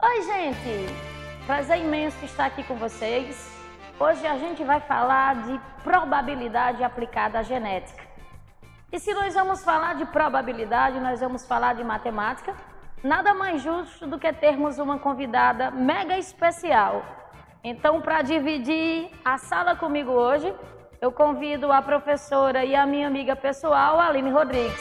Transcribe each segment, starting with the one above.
Oi, gente! Prazer imenso estar aqui com vocês. Hoje a gente vai falar de probabilidade aplicada à genética. E se nós vamos falar de probabilidade, nós vamos falar de matemática, nada mais justo do que termos uma convidada mega especial. Então, para dividir a sala comigo hoje, eu convido a professora e a minha amiga pessoal, Aline Rodrigues.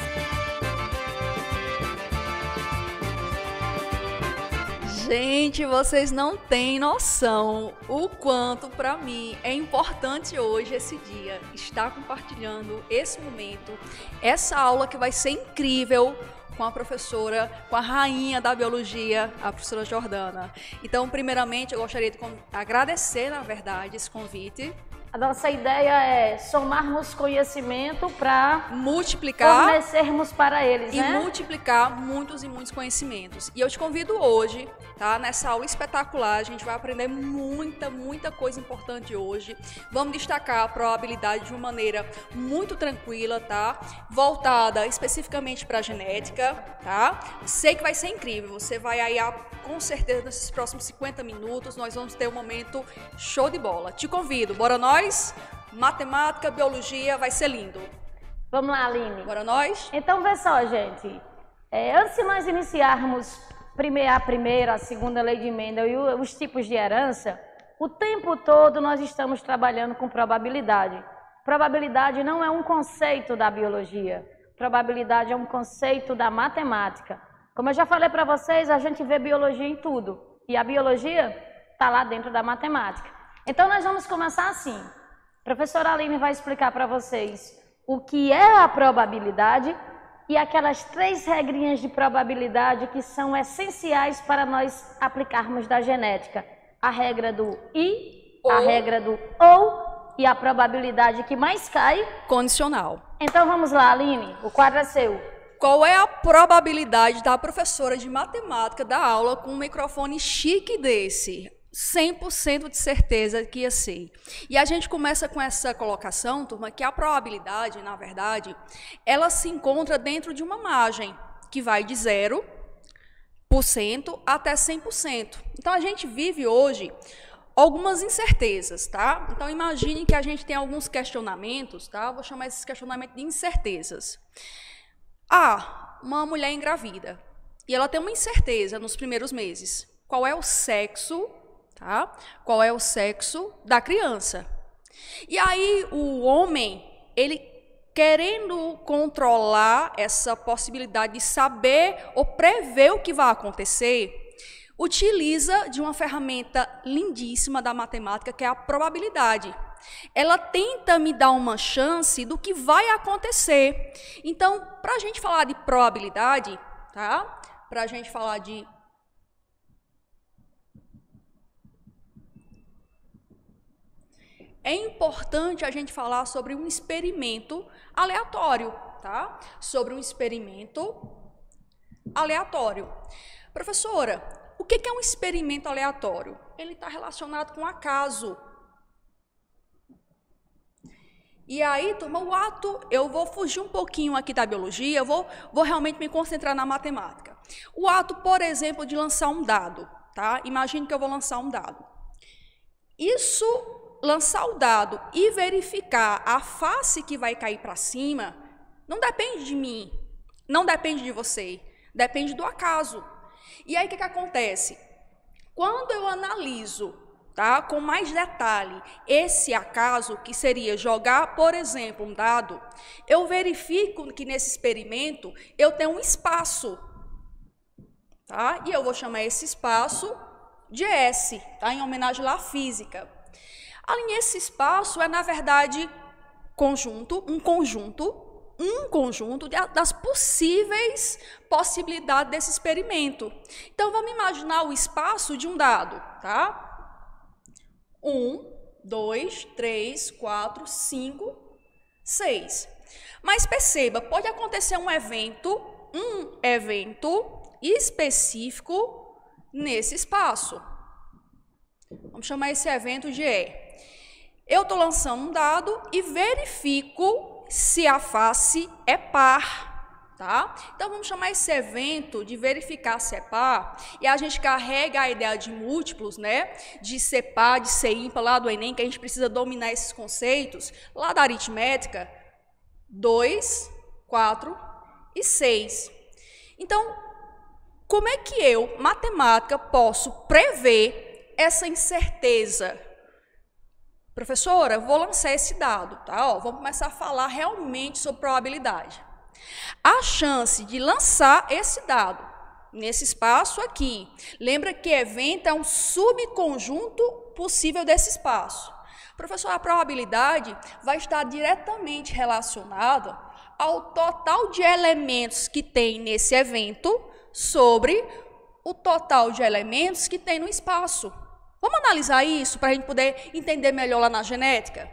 Gente, vocês não têm noção o quanto para mim é importante hoje esse dia estar compartilhando esse momento, essa aula que vai ser incrível com a professora, com a rainha da biologia, a professora Jordana. Então, primeiramente, eu gostaria de agradecer, na verdade, esse convite. A nossa ideia é somarmos conhecimento para multiplicar, fornecermos para eles, e né? multiplicar muitos e muitos conhecimentos. E eu te convido hoje, tá? Nessa aula espetacular, a gente vai aprender muita coisa importante hoje. Vamos destacar a probabilidade de uma maneira muito tranquila, tá? Voltada especificamente para a genética, tá? Sei que vai ser incrível. Você vai aí, com certeza, nesses próximos 50 minutos, nós vamos ter um momento show de bola. Te convido, bora nós? Matemática, biologia, vai ser lindo. Vamos lá, Aline. Bora nós? Então, vê só, gente. Antes de nós iniciarmos a primeira, a segunda lei de Mendel e os tipos de herança, o tempo todo nós estamos trabalhando com probabilidade. Probabilidade não é um conceito da biologia. Probabilidade é um conceito da matemática. Como eu já falei para vocês, a gente vê biologia em tudo. E a biologia está lá dentro da matemática. Então, nós vamos começar assim. A professora Aline vai explicar para vocês o que é a probabilidade e aquelas 3 regrinhas de probabilidade que são essenciais para nós aplicarmos da genética. A regra do e, a regra do ou e a probabilidade que mais cai. Condicional. Então, vamos lá, Aline, o quadro é seu. Qual é a probabilidade da professora de matemática dar aula com um microfone chique desse? 100% de certeza que ia ser. E a gente começa com essa colocação, turma, que a probabilidade, na verdade, ela se encontra dentro de uma margem que vai de 0% até 100%. Então, a gente vive hoje algumas incertezas, tá? Então, imagine que a gente tem alguns questionamentos, tá? Vou chamar esses questionamentos de incertezas. Uma mulher engravida e ela tem uma incerteza nos primeiros meses. Qual é o sexo, tá? Qual é o sexo da criança? E aí o homem, ele querendo controlar essa possibilidade de saber ou prever o que vai acontecer, utiliza de uma ferramenta lindíssima da matemática, que é a probabilidade. Ela tenta me dar uma chance do que vai acontecer. Então, para a gente falar de probabilidade, tá? Para a gente falar de é importante a gente falar sobre um experimento aleatório, tá? Sobre um experimento aleatório. Professora, o que é um experimento aleatório? Ele está relacionado com acaso. E aí, turma, eu vou fugir um pouquinho aqui da biologia, eu vou realmente me concentrar na matemática. O ato, por exemplo, de lançar um dado, tá? Imagine que eu vou lançar um dado. Lançar o dado e verificar a face que vai cair para cima, não depende de mim, não depende de você, depende do acaso. E aí, o que acontece? Quando eu analiso, tá, com mais detalhe, esse acaso, que seria jogar, por exemplo, um dado, eu verifico que nesse experimento eu tenho um espaço, tá? E eu vou chamar esse espaço de S, tá? Em homenagem lá à física. Ali, esse espaço é, na verdade, um conjunto das possíveis possibilidades desse experimento. Então, vamos imaginar o espaço de um dado, tá? 1, 2, 3, 4, 5, 6. Mas perceba, pode acontecer um evento específico nesse espaço. Vamos chamar esse evento de E. Eu estou lançando um dado e verifico se a face é par. tá? Então, vamos chamar esse evento de verificar se é par, e a gente carrega a ideia de múltiplos, né? De ser par, de ser ímpar, lá do Enem, que a gente precisa dominar esses conceitos, lá da aritmética, 2, 4 e 6. Então, como é que eu, matemática, posso prever essa incerteza? Professora, vou lançar esse dado, tá? Ó, vamos começar a falar realmente sobre probabilidade. A chance de lançar esse dado nesse espaço aqui, lembra que evento é um subconjunto possível desse espaço. Professor, a probabilidade vai estar diretamente relacionada ao total de elementos que tem nesse evento sobre o total de elementos que tem no espaço. Vamos analisar isso para a gente poder entender melhor lá na genética?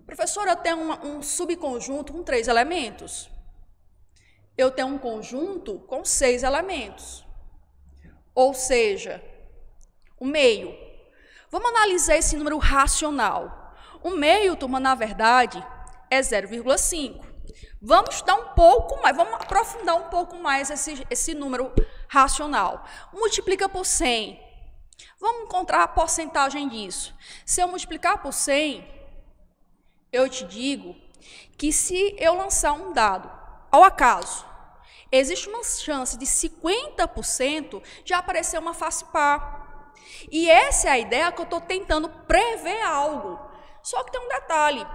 Professor, eu tenho um subconjunto com 3 elementos. Eu tenho um conjunto com 6 elementos. Ou seja, o meio. Vamos analisar esse número racional. O meio, turma, na verdade, é 0,5. Vamos estudar um pouco mais, vamos aprofundar um pouco mais esse número racional. Multiplica por 100. Vamos encontrar a porcentagem disso. Se eu multiplicar por 100, eu te digo que se eu lançar um dado ao acaso, existe uma chance de 50% de aparecer uma face par. E essa é a ideia que eu estou tentando prever algo. Só que tem um detalhe.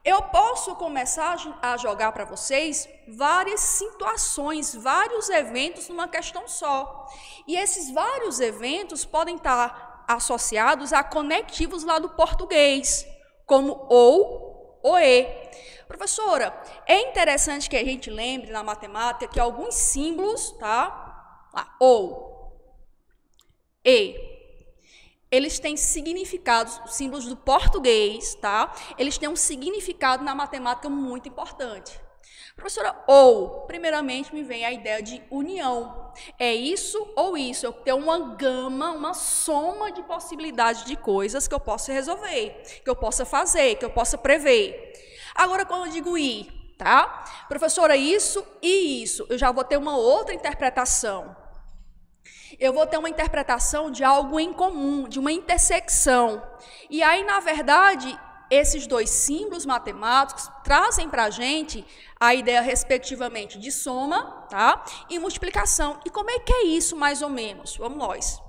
Eu posso começar a jogar para vocês várias situações, vários eventos numa questão só. E esses vários eventos podem estar associados a conectivos lá do português, como ou e. Professora, é interessante que a gente lembre na matemática que alguns símbolos, tá? Lá, ou, e, eles têm significados, símbolos do português, tá? Eles têm um significado na matemática muito importante. Professora, ou, primeiramente me vem a ideia de união. É isso ou isso? Eu tenho uma gama, uma soma de possibilidades de coisas que eu possa resolver, que eu possa fazer, que eu possa prever. Agora, quando eu digo i, tá? Professora, isso e isso, eu já vou ter uma outra interpretação. Eu vou ter uma interpretação de algo em comum, de uma intersecção. E aí, na verdade, esses dois símbolos matemáticos trazem para a gente a ideia, respectivamente, de soma, tá? E multiplicação. E como é que é isso, mais ou menos? Vamos nós.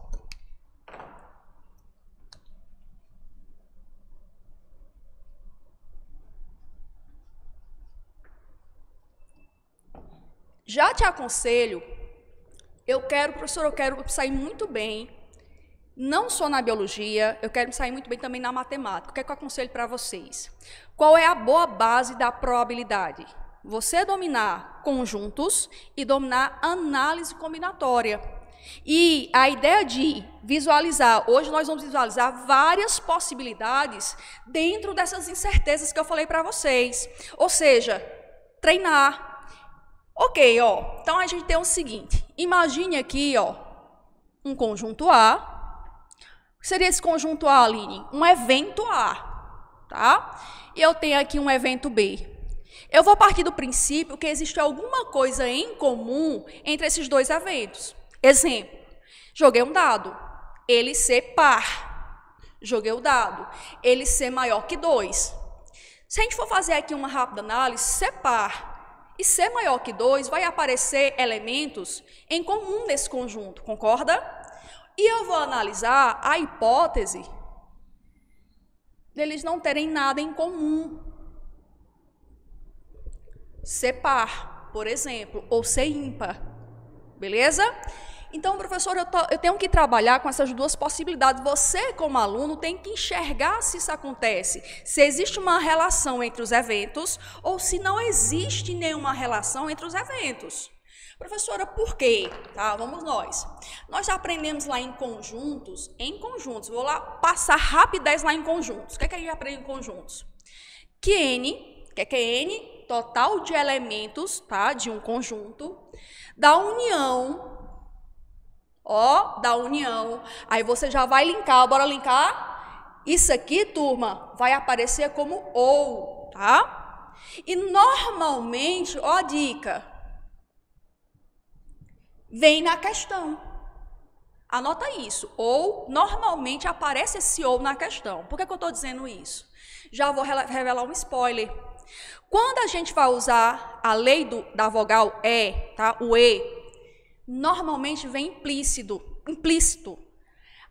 Já te aconselho, professor, eu quero sair muito bem, não só na biologia, eu quero sair muito bem também na matemática. O que é que eu aconselho para vocês? Qual é a boa base da probabilidade? Você dominar conjuntos e dominar análise combinatória. E a ideia de visualizar, hoje nós vamos visualizar várias possibilidades dentro dessas incertezas que eu falei para vocês. Ou seja, treinar. Ok, ó, então a gente tem o seguinte, imagine aqui, ó, um conjunto A. O que seria esse conjunto A, Aline? Um evento A, tá? E eu tenho aqui um evento B. Eu vou partir do princípio que existe alguma coisa em comum entre esses dois eventos. Exemplo, joguei um dado, ele ser par. Joguei o dado, ele ser maior que 2. Se a gente for fazer aqui uma rápida análise, ser par e ser maior que 2, vai aparecer elementos em comum nesse conjunto, concorda? E eu vou analisar a hipótese deles não terem nada em comum. Ser par, por exemplo, ou ser ímpar, beleza? Então, professor, eu tenho que trabalhar com essas duas possibilidades. Você, como aluno, tem que enxergar se isso acontece, se existe uma relação entre os eventos ou se não existe nenhuma relação entre os eventos. Professora, por quê? Tá, vamos nós. Nós já aprendemos lá em conjuntos. Vou lá passar rapidez lá em conjuntos. O que é que a gente aprende em conjuntos? Que N, o que é N? Total de elementos, tá, de um conjunto, da união. Ó, da união. Aí você já vai linkar, bora linkar? Isso aqui, turma, vai aparecer como ou, tá? E normalmente, ó a dica, vem na questão. Anota isso. Ou, normalmente, aparece esse ou na questão. Por que eu estou dizendo isso? Já vou revelar um spoiler. Quando a gente vai usar a lei da vogal E, tá? O E, normalmente vem implícito.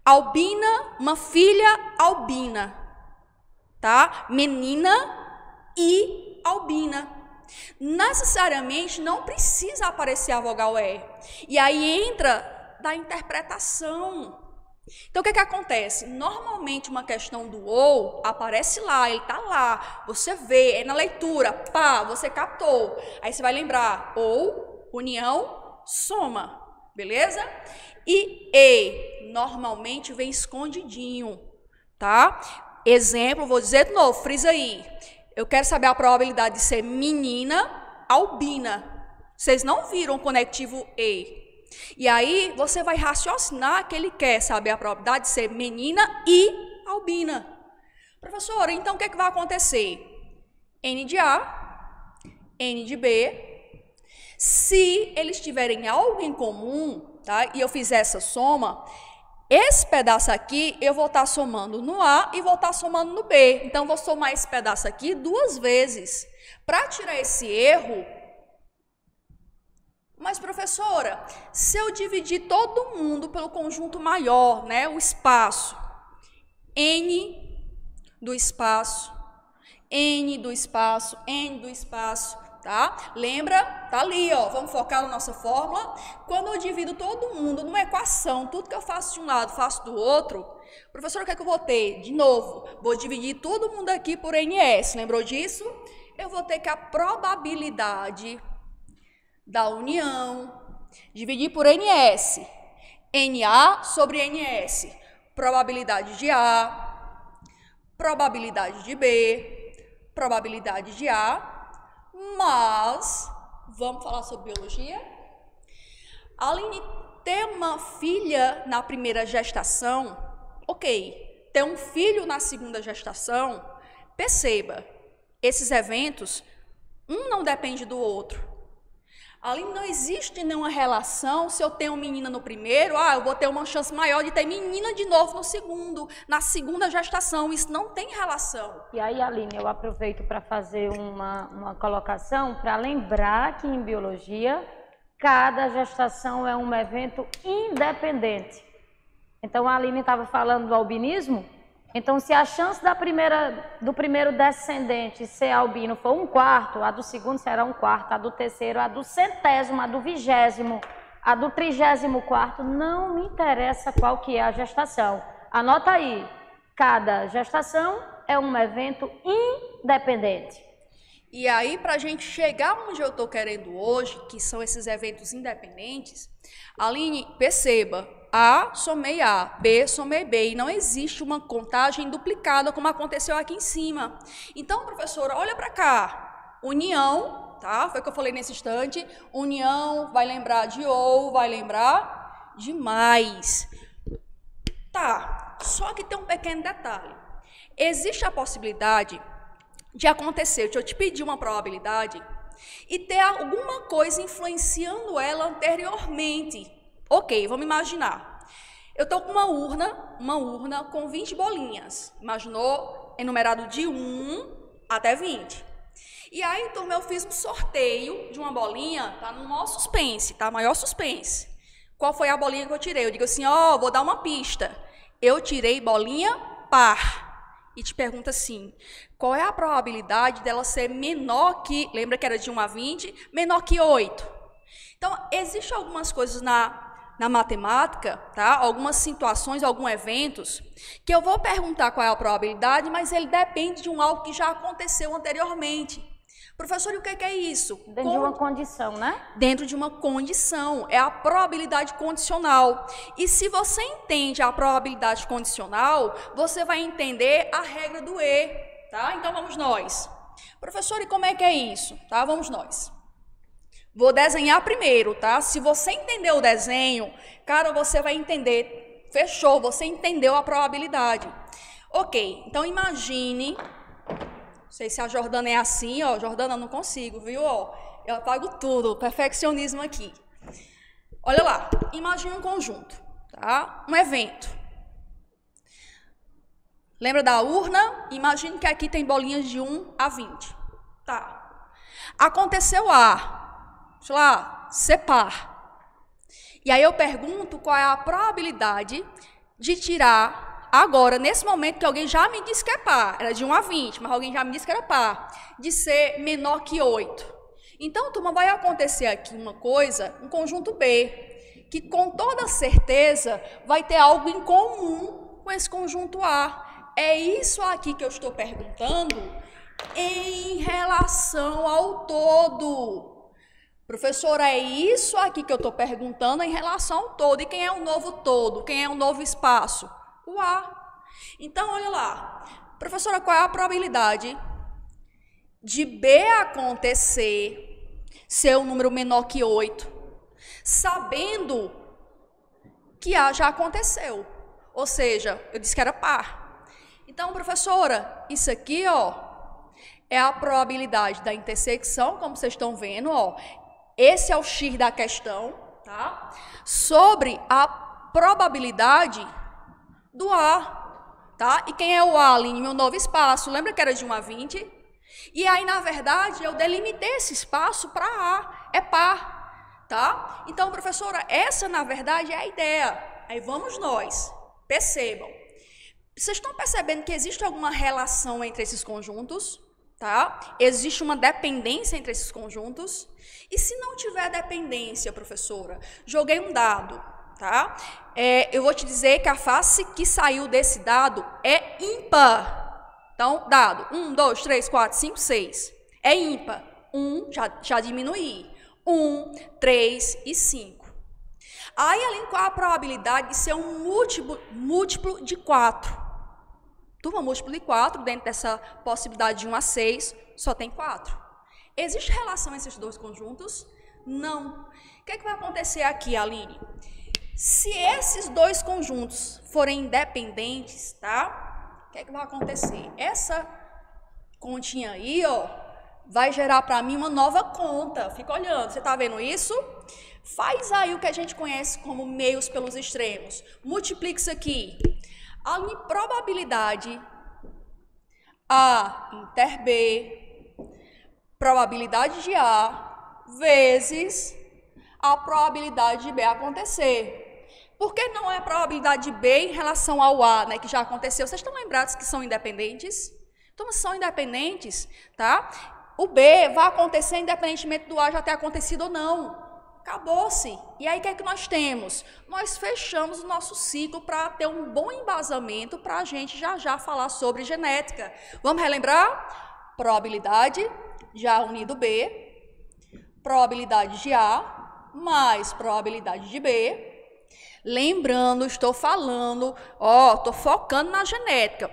Albina, uma filha albina, tá? Menina e albina. Necessariamente não precisa aparecer a vogal E. E aí entra da interpretação. Então, o que acontece? Normalmente, uma questão do ou aparece lá, ele está lá, você vê, é na leitura, pá, você captou. Aí você vai lembrar, ou, união, soma, beleza? E, normalmente, vem escondidinho, tá? Exemplo, vou dizer de novo, frisa aí. Eu quero saber a probabilidade de ser menina albina. Vocês não viram o conectivo E. E aí, você vai raciocinar que ele quer saber a probabilidade de ser menina e albina. Professora, então o que é que vai acontecer? N de A, N de B. Se eles tiverem algo em comum, tá? E eu fizer essa soma, esse pedaço aqui eu vou estar somando no A e vou estar somando no B. Então, vou somar esse pedaço aqui 2 vezes. Para tirar esse erro... Mas, professora, se eu dividir todo mundo pelo conjunto maior, né, o espaço, N do espaço, N do espaço, N do espaço, tá? Lembra? Tá ali, ó, vamos focar na nossa fórmula. Quando eu divido todo mundo numa equação, tudo que eu faço de um lado, faço do outro, professora, o que é que eu vou ter? De novo, vou dividir todo mundo aqui por NS, lembrou disso? Eu vou ter que a probabilidade da união, dividir por NS, NA sobre NS, probabilidade de A, probabilidade de B, probabilidade de A, mas, vamos falar sobre biologia? A Aline ter uma filha na primeira gestação, ok, ter um filho na segunda gestação, perceba, esses eventos, um não depende do outro. Ali não existe nenhuma relação, se eu tenho menina no primeiro, eu vou ter uma chance maior de ter menina de novo no segundo, na segunda gestação, isso não tem relação. E aí, Aline, eu aproveito para fazer uma colocação, para lembrar que em biologia, cada gestação é um evento independente. Então, a Aline estava falando do albinismo, então se a chance do primeiro descendente ser albino for 1/4, a do segundo será 1/4, a do terceiro, a do 100º, a do 20º, a do 34º, não me interessa qual que é a gestação. Anota aí, cada gestação é um evento independente. E aí, para a gente chegar onde eu estou querendo hoje, que são esses eventos independentes, Aline, perceba, A somei A, B somei B, e não existe uma contagem duplicada como aconteceu aqui em cima. Então, professora, olha para cá, união, tá? Foi o que eu falei nesse instante, união, vai lembrar de ou, vai lembrar de mais. Tá, só que tem um pequeno detalhe. Existe a possibilidade de acontecer, deixa eu te pedir uma probabilidade, e ter alguma coisa influenciando ela anteriormente. Ok, vamos imaginar. Eu estou com uma urna com 20 bolinhas. Imaginou? Enumerado de 1 até 20. E aí, turma, eu fiz um sorteio de uma bolinha, tá no maior suspense, tá? Maior suspense. Qual foi a bolinha que eu tirei? Eu digo assim, vou dar uma pista. Eu tirei bolinha par. E te pergunta assim, qual é a probabilidade dela ser menor que, lembra que era de 1 a 20, menor que 8? Então, existem algumas coisas na matemática, tá? Algumas situações, alguns eventos, que eu vou perguntar qual é a probabilidade, mas ele depende de algo que já aconteceu anteriormente. Professor, e o que é isso? Dentro de uma condição, né? Dentro de uma condição, é a probabilidade condicional. E se você entende a probabilidade condicional, você vai entender a regra do E, tá? Então, vamos nós. Professor, e como é que é isso? Tá? Vamos nós. Vou desenhar primeiro, tá? Se você entender o desenho, cara, você vai entender. Fechou, você entendeu a probabilidade. Ok, então imagine Não sei se a Jordana é assim, ó. Jordana, não consigo, viu? Ó, eu apago tudo, perfeccionismo aqui. Olha lá, imagine um conjunto, tá? Um evento. Lembra da urna? Imagine que aqui tem bolinhas de 1 a 20. Tá. Aconteceu A, sei lá, ser par. E aí eu pergunto qual é a probabilidade de tirar agora, nesse momento que alguém já me disse que é par, era de 1 a 20, mas alguém já me disse que era par, de ser menor que 8. Então, turma, vai acontecer aqui uma coisa, um conjunto B, que com toda certeza vai ter algo em comum com esse conjunto A. É isso aqui que eu estou perguntando em relação ao todo. Professora, é isso aqui que eu estou perguntando em relação ao todo. E quem é o novo todo? Quem é o novo espaço? O A. Então, olha lá. Professora, qual é a probabilidade de B acontecer ser um número menor que 8, sabendo que A já aconteceu? Ou seja, eu disse que era par. Então, professora, isso aqui, ó, é a probabilidade da intersecção, como vocês estão vendo, ó. Esse é o X da questão, tá? Sobre a probabilidade do A, tá? E quem é o A, Aline? Meu novo espaço. Lembra que era de 1 a 20? E aí, na verdade, eu delimitei esse espaço para A. É par, tá? Então, professora, essa, na verdade, é a ideia. Aí vamos nós. Percebam. Vocês estão percebendo que existe alguma relação entre esses conjuntos? Tá? Existe uma dependência entre esses conjuntos? E se não tiver dependência, professora, joguei um dado, tá? Eu vou te dizer que a face que saiu desse dado é ímpar. Então, dado 1, 2, 3, 4, 5, 6. É ímpar. 1, já diminuí. 1, 3 e 5. Aí, além qual a probabilidade de ser um múltiplo de 4? Turma, múltiplo de 4, dentro dessa possibilidade de 1 a 6, só tem 4. Existe relação entre esses dois conjuntos? Não. O que é que vai acontecer aqui, Aline? Se esses dois conjuntos forem independentes, tá? O que é que vai acontecer? Essa continha aí, ó, vai gerar para mim uma nova conta. Fica olhando, você tá vendo isso? Faz aí o que a gente conhece como meios pelos extremos. Multiplica isso aqui. A probabilidade A inter B, probabilidade de A, vezes a probabilidade de B acontecer. Por que não é a probabilidade de B em relação ao A, né, que já aconteceu? Vocês estão lembrados que são independentes? Então, são independentes, tá? O B vai acontecer independentemente do A já ter acontecido ou não. Acabou-se. E aí, o que é que nós temos? Nós fechamos o nosso ciclo para ter um bom embasamento para a gente já falar sobre genética. Vamos relembrar? Probabilidade de A unido B, probabilidade de A, mais probabilidade de B. Lembrando, estou falando, estou focando na genética.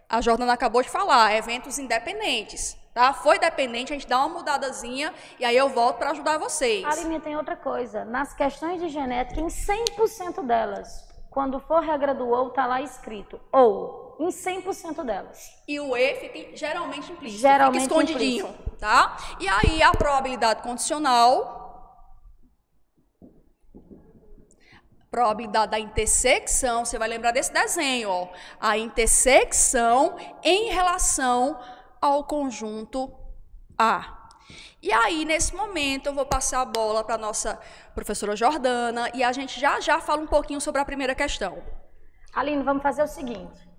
A Jordana acabou de falar, eventos independentes. Tá? Foi dependente, a gente dá uma mudadazinha e aí eu volto para ajudar vocês. Aline, tem outra coisa. Nas questões de genética, em 100% delas, quando for regra do ou, tá lá escrito ou, em 100% delas. E o E fica geralmente implícito, geralmente fica escondidinho, implícito. Tá? E aí a probabilidade condicional, probabilidade da intersecção, você vai lembrar desse desenho, ó. A intersecção em relação ao conjunto A. E aí, nesse momento, eu vou passar a bola para a nossa professora Jordana e a gente já fala um pouquinho sobre a primeira questão. Aline, vamos fazer o seguinte.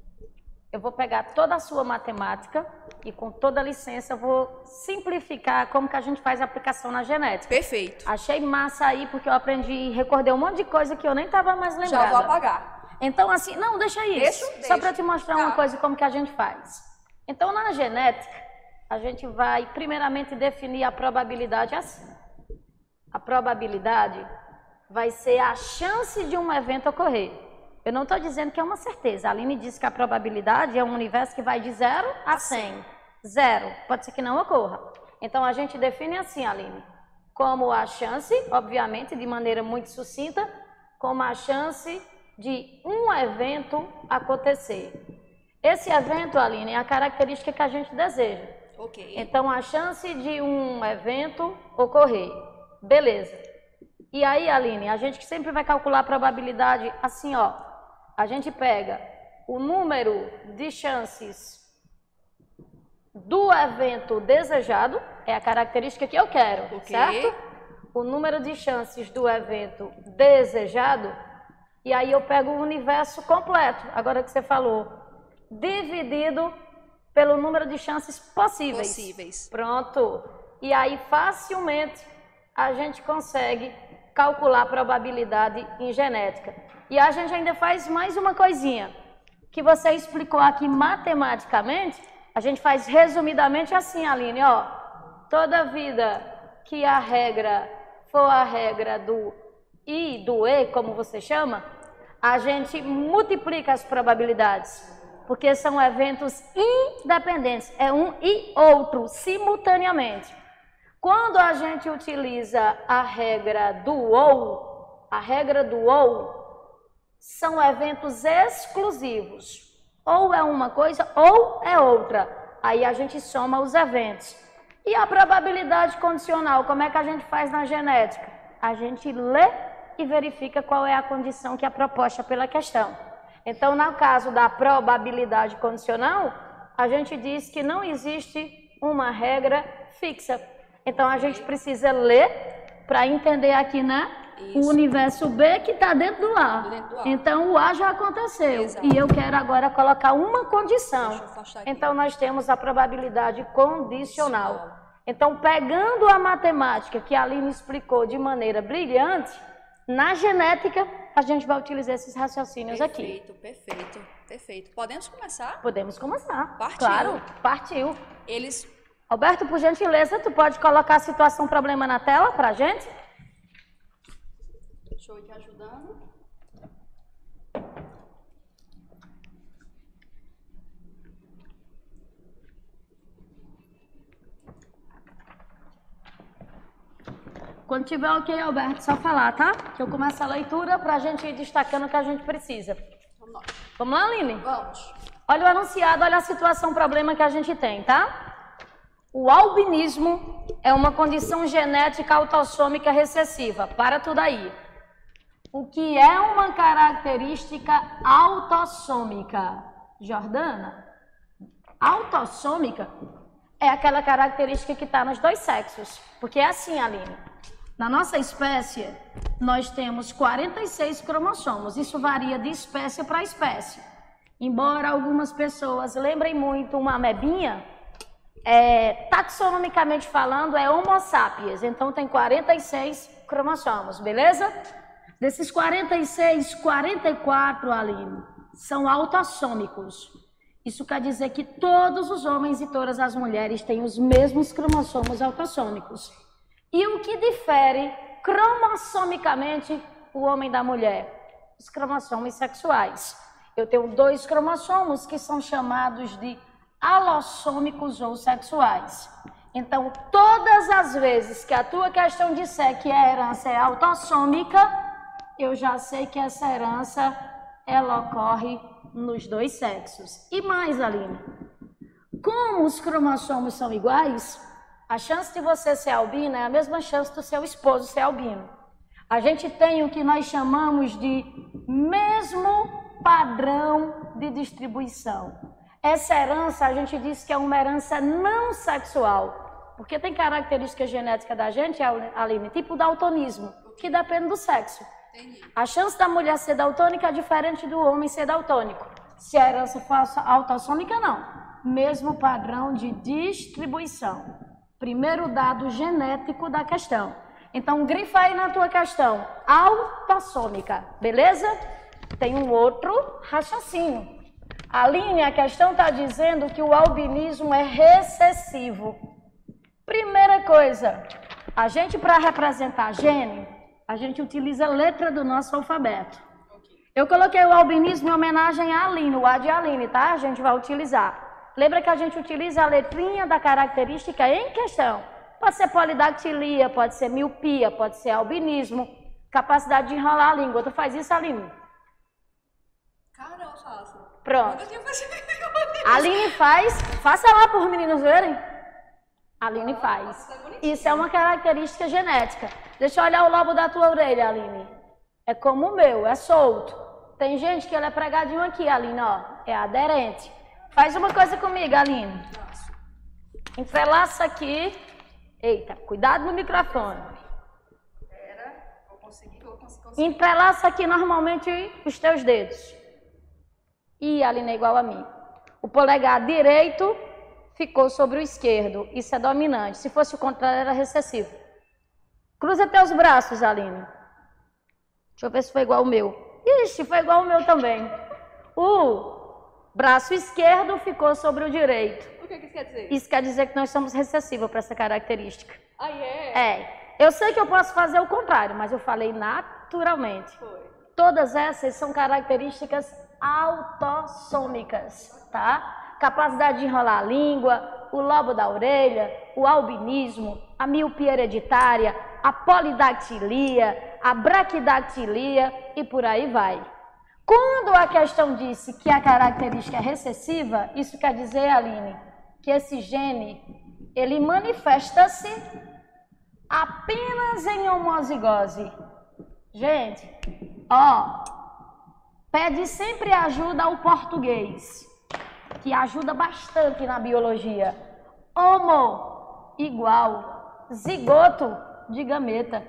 Eu vou pegar toda a sua matemática e, com toda a licença, eu vou simplificar como que a gente faz a aplicação na genética. Perfeito. Achei massa aí, porque eu aprendi e recordei um monte de coisa que eu nem estava mais lembrada. Já vou apagar. Então, assim, não, deixa isso. Deixa. Só para te mostrar uma coisa como que a gente faz. Então, na genética, a gente vai primeiramente definir a probabilidade assim. A probabilidade vai ser a chance de um evento ocorrer. Eu não estou dizendo que é uma certeza. A Aline disse que a probabilidade é um universo que vai de 0 a 100. 0, pode ser que não ocorra. Então, a gente define assim, Aline, como a chance, obviamente, de maneira muito sucinta, como a chance de um evento acontecer. Esse evento, Aline, é a característica que a gente deseja. Ok. Então, a chance de um evento ocorrer. Beleza. E aí, Aline, a gente sempre vai calcular a probabilidade assim, ó. A gente pega o número de chances do evento desejado, é a característica que eu quero, certo? O número de chances do evento desejado, e aí eu pego o universo completo, agora que você falou, dividido pelo número de chances possíveis. Pronto. E aí facilmente a gente consegue calcular a probabilidade em genética. E a gente ainda faz mais uma coisinha, que você explicou aqui matematicamente, a gente faz resumidamente assim, Aline, ó. Toda vida que a regra for a regra do I, do E, como você chama, a gente multiplica as probabilidades, porque são eventos independentes, é um e outro, simultaneamente. Quando a gente utiliza a regra do ou, são eventos exclusivos. Ou é uma coisa ou é outra. Aí a gente soma os eventos. E a probabilidade condicional, como é que a gente faz na genética? A gente lê e verifica qual é a condição que é proposta pela questão. Então, no caso da probabilidade condicional, a gente diz que não existe uma regra fixa. Então, a gente precisa ler para entender aqui, né? O universo B que está dentro do A. Então, o A já aconteceu. Exato. E eu quero agora colocar uma condição. Então, nós temos a probabilidade condicional. Então, pegando a matemática que a Aline explicou de maneira brilhante, na genética, a gente vai utilizar esses raciocínios aqui. Perfeito. Podemos começar? Podemos começar. Partiu. Claro, partiu. Alberto, por gentileza, tu pode colocar a situação problema na tela para a gente? Estou te ajudando. Quando tiver ok, Alberto, só falar, tá? Que eu começo a leitura para a gente ir destacando o que a gente precisa. Vamos lá, Aline? Vamos. Olha o anunciado, olha a situação, problema que a gente tem, tá? O albinismo é uma condição genética autossômica recessiva. Para tudo aí. O que é uma característica autossômica? Jordana? Autossômica é aquela característica que está nos dois sexos. Porque é assim, Aline. Na nossa espécie, nós temos 46 cromossomos. Isso varia de espécie para espécie. Embora algumas pessoas lembrem muito uma amebinha, taxonomicamente falando, é Homo sapiens. Então, tem 46 cromossomos, beleza? Desses 46, 44, Aline, são autossômicos. Isso quer dizer que todos os homens e todas as mulheres têm os mesmos cromossomos autossômicos. E o que difere cromossomicamente o homem da mulher? Os cromossomos sexuais. Eu tenho 2 cromossomos que são chamados de alossômicos ou sexuais. Então, todas as vezes que a tua questão disser que a herança é autossômica, eu já sei que essa herança, ela ocorre nos 2 sexos. E mais, Aline, como os cromossomos são iguais, a chance de você ser albina é a mesma chance do seu esposo ser albino. A gente tem o que nós chamamos de mesmo padrão de distribuição. Essa herança, a gente diz que é uma herança não sexual, porque tem característica genética da gente, Aline, tipo daltonismo, que depende do sexo. A chance da mulher ser daltônica é diferente do homem ser daltônico. Se a herança for autossômica, não. Mesmo padrão de distribuição. Primeiro dado genético da questão. Então, grifa aí na tua questão. Autossômica, beleza? Tem um outro raciocínio. Aline, a questão está dizendo que o albinismo é recessivo. Primeira coisa, a gente, para representar gene, a gente utiliza a letra do nosso alfabeto. Eu coloquei o albinismo em homenagem a Aline, o A de Aline, tá? A gente vai utilizar. Lembra que a gente utiliza a letrinha da característica em questão. Pode ser polidactilia, pode ser miopia, pode ser albinismo, capacidade de enrolar a língua. Tu faz isso, Aline? Cara, eu faço. Pronto. A Aline faz, faça lá para os meninos verem. Aline faz. Isso é uma característica genética. Deixa eu olhar o lobo da tua orelha, Aline. É como o meu, é solto. Tem gente que ele é pregadinho aqui, Aline, ó. É aderente. Faz uma coisa comigo, Aline. Entrelaça aqui. Eita, cuidado no microfone. Vou conseguir. Entrelaça aqui normalmente os teus dedos. E Aline é igual a mim. O polegar direito ficou sobre o esquerdo. Isso é dominante. Se fosse o contrário, era recessivo. Cruza teus braços, Aline. Deixa eu ver se foi igual o meu. Ixi, foi igual o meu também. O braço esquerdo ficou sobre o direito. O que isso quer dizer? Isso quer dizer que nós somos recessivos para essa característica. Ah, é? Eu sei que eu posso fazer o contrário, mas eu falei naturalmente. Foi. Todas essas são características autossômicas, tá? Capacidade de enrolar a língua, o lobo da orelha, o albinismo, a miopia hereditária, a polidactilia, a braquidactilia e por aí vai. Quando a questão disse que a característica é recessiva, isso quer dizer, Aline, que esse gene, ele manifesta-se apenas em homozigose. Gente, ó, pede sempre ajuda ao português, que ajuda bastante na biologia. Homo igual zigoto de gameta.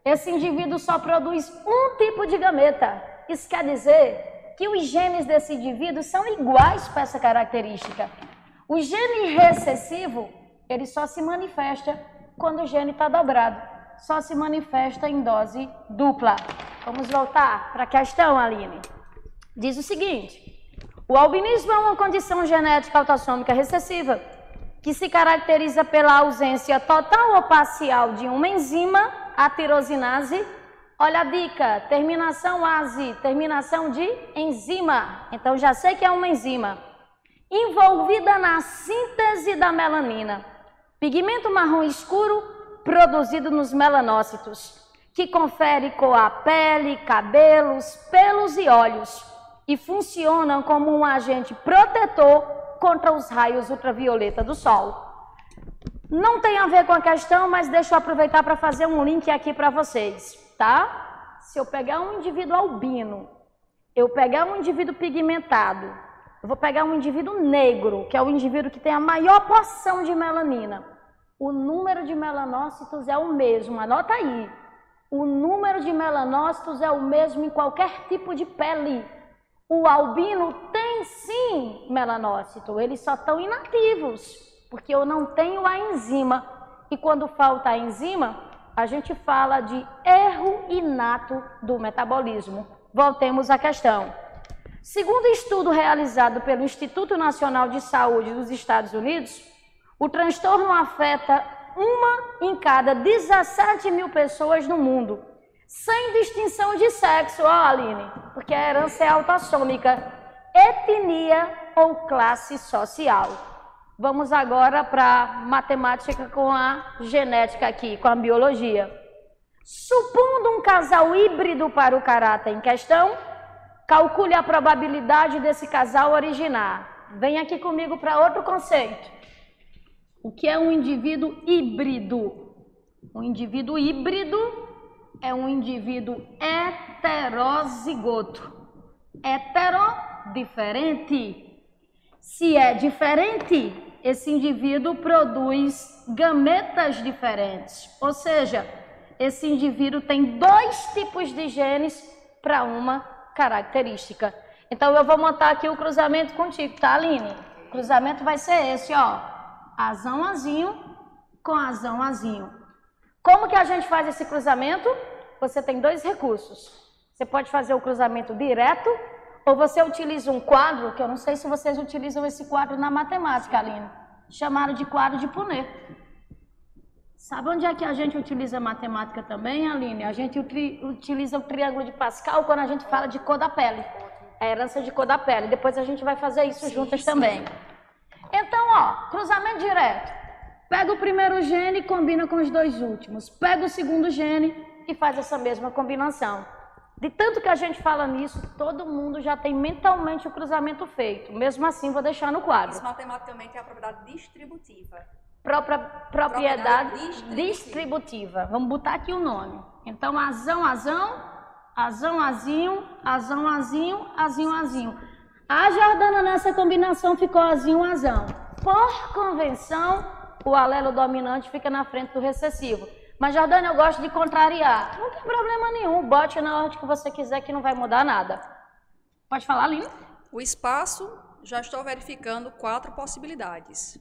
Esse indivíduo só produz um tipo de gameta. Isso quer dizer que os genes desse indivíduo são iguais para essa característica. O gene recessivo, ele só se manifesta quando o gene está dobrado. Só se manifesta em dose dupla. Vamos voltar para a questão, Aline. Diz o seguinte: o albinismo é uma condição genética autossômica recessiva que se caracteriza pela ausência total ou parcial de uma enzima, a tirosinase. Olha a dica, terminação ase, terminação de enzima. Então já sei que é uma enzima. Envolvida na síntese da melanina, pigmento marrom escuro produzido nos melanócitos, que confere cor à pele, cabelos, pelos e olhos, e funcionam como um agente protetor contra os raios ultravioleta do sol. Não tem a ver com a questão, mas deixa eu aproveitar para fazer um link aqui para vocês, tá? Se eu pegar um indivíduo albino, eu pegar um indivíduo pigmentado, eu vou pegar um indivíduo negro, que é o indivíduo que tem a maior porção de melanina. O número de melanócitos é o mesmo, anota aí. O número de melanócitos é o mesmo em qualquer tipo de pele. O albino tem sim melanócito, eles só estão inativos, porque eu não tenho a enzima. E quando falta a enzima, a gente fala de erro inato do metabolismo. Voltemos à questão. Segundo estudo realizado pelo Instituto Nacional de Saúde dos Estados Unidos, o transtorno afeta 1 em cada 17 mil pessoas no mundo, sem distinção de sexo, ó Aline, porque a herança é autossômica, etnia ou classe social. Vamos agora para matemática com a genética aqui, com a biologia. Supondo um casal híbrido para o caráter em questão, calcule a probabilidade desse casal originar. Vem aqui comigo para outro conceito. O que é um indivíduo híbrido? Um indivíduo híbrido é um indivíduo heterozigoto. Hetero, diferente. Se é diferente, esse indivíduo produz gametas diferentes. Ou seja, esse indivíduo tem 2 tipos de genes para uma característica. Então eu vou montar aqui o cruzamento contigo, tá, Aline? O cruzamento vai ser esse, ó. Azão, azinho com azão, azinho. Como que a gente faz esse cruzamento? Você tem 2 recursos. Você pode fazer o cruzamento direto ou você utiliza um quadro, que eu não sei se vocês utilizam esse quadro na matemática, Aline. Chamaram de quadro de Punnett. Sabe onde é que a gente utiliza matemática também, Aline? A gente utiliza o triângulo de Pascal quando a gente fala de cor da pele. A herança de cor da pele. Depois a gente vai fazer isso juntas também. Então, ó, cruzamento direto. Pega o primeiro gene e combina com os 2 últimos. Pega o segundo gene e faz essa mesma combinação. De tanto que a gente fala nisso, todo mundo já tem mentalmente o cruzamento feito. Mesmo assim, vou deixar no quadro. Isso matematicamente é a propriedade distributiva. propriedade distributiva. Vamos botar aqui o nome. Então, azão, azão, azão, azinho, azão, azinho, azinho, azinho. A Jordana nessa combinação ficou azinho, azão. Por convenção, o alelo dominante fica na frente do recessivo. Mas, Jordana, eu gosto de contrariar. Não tem problema nenhum. Bote na ordem que você quiser que não vai mudar nada. Pode falar, Aline? O espaço, já estou verificando 4 possibilidades.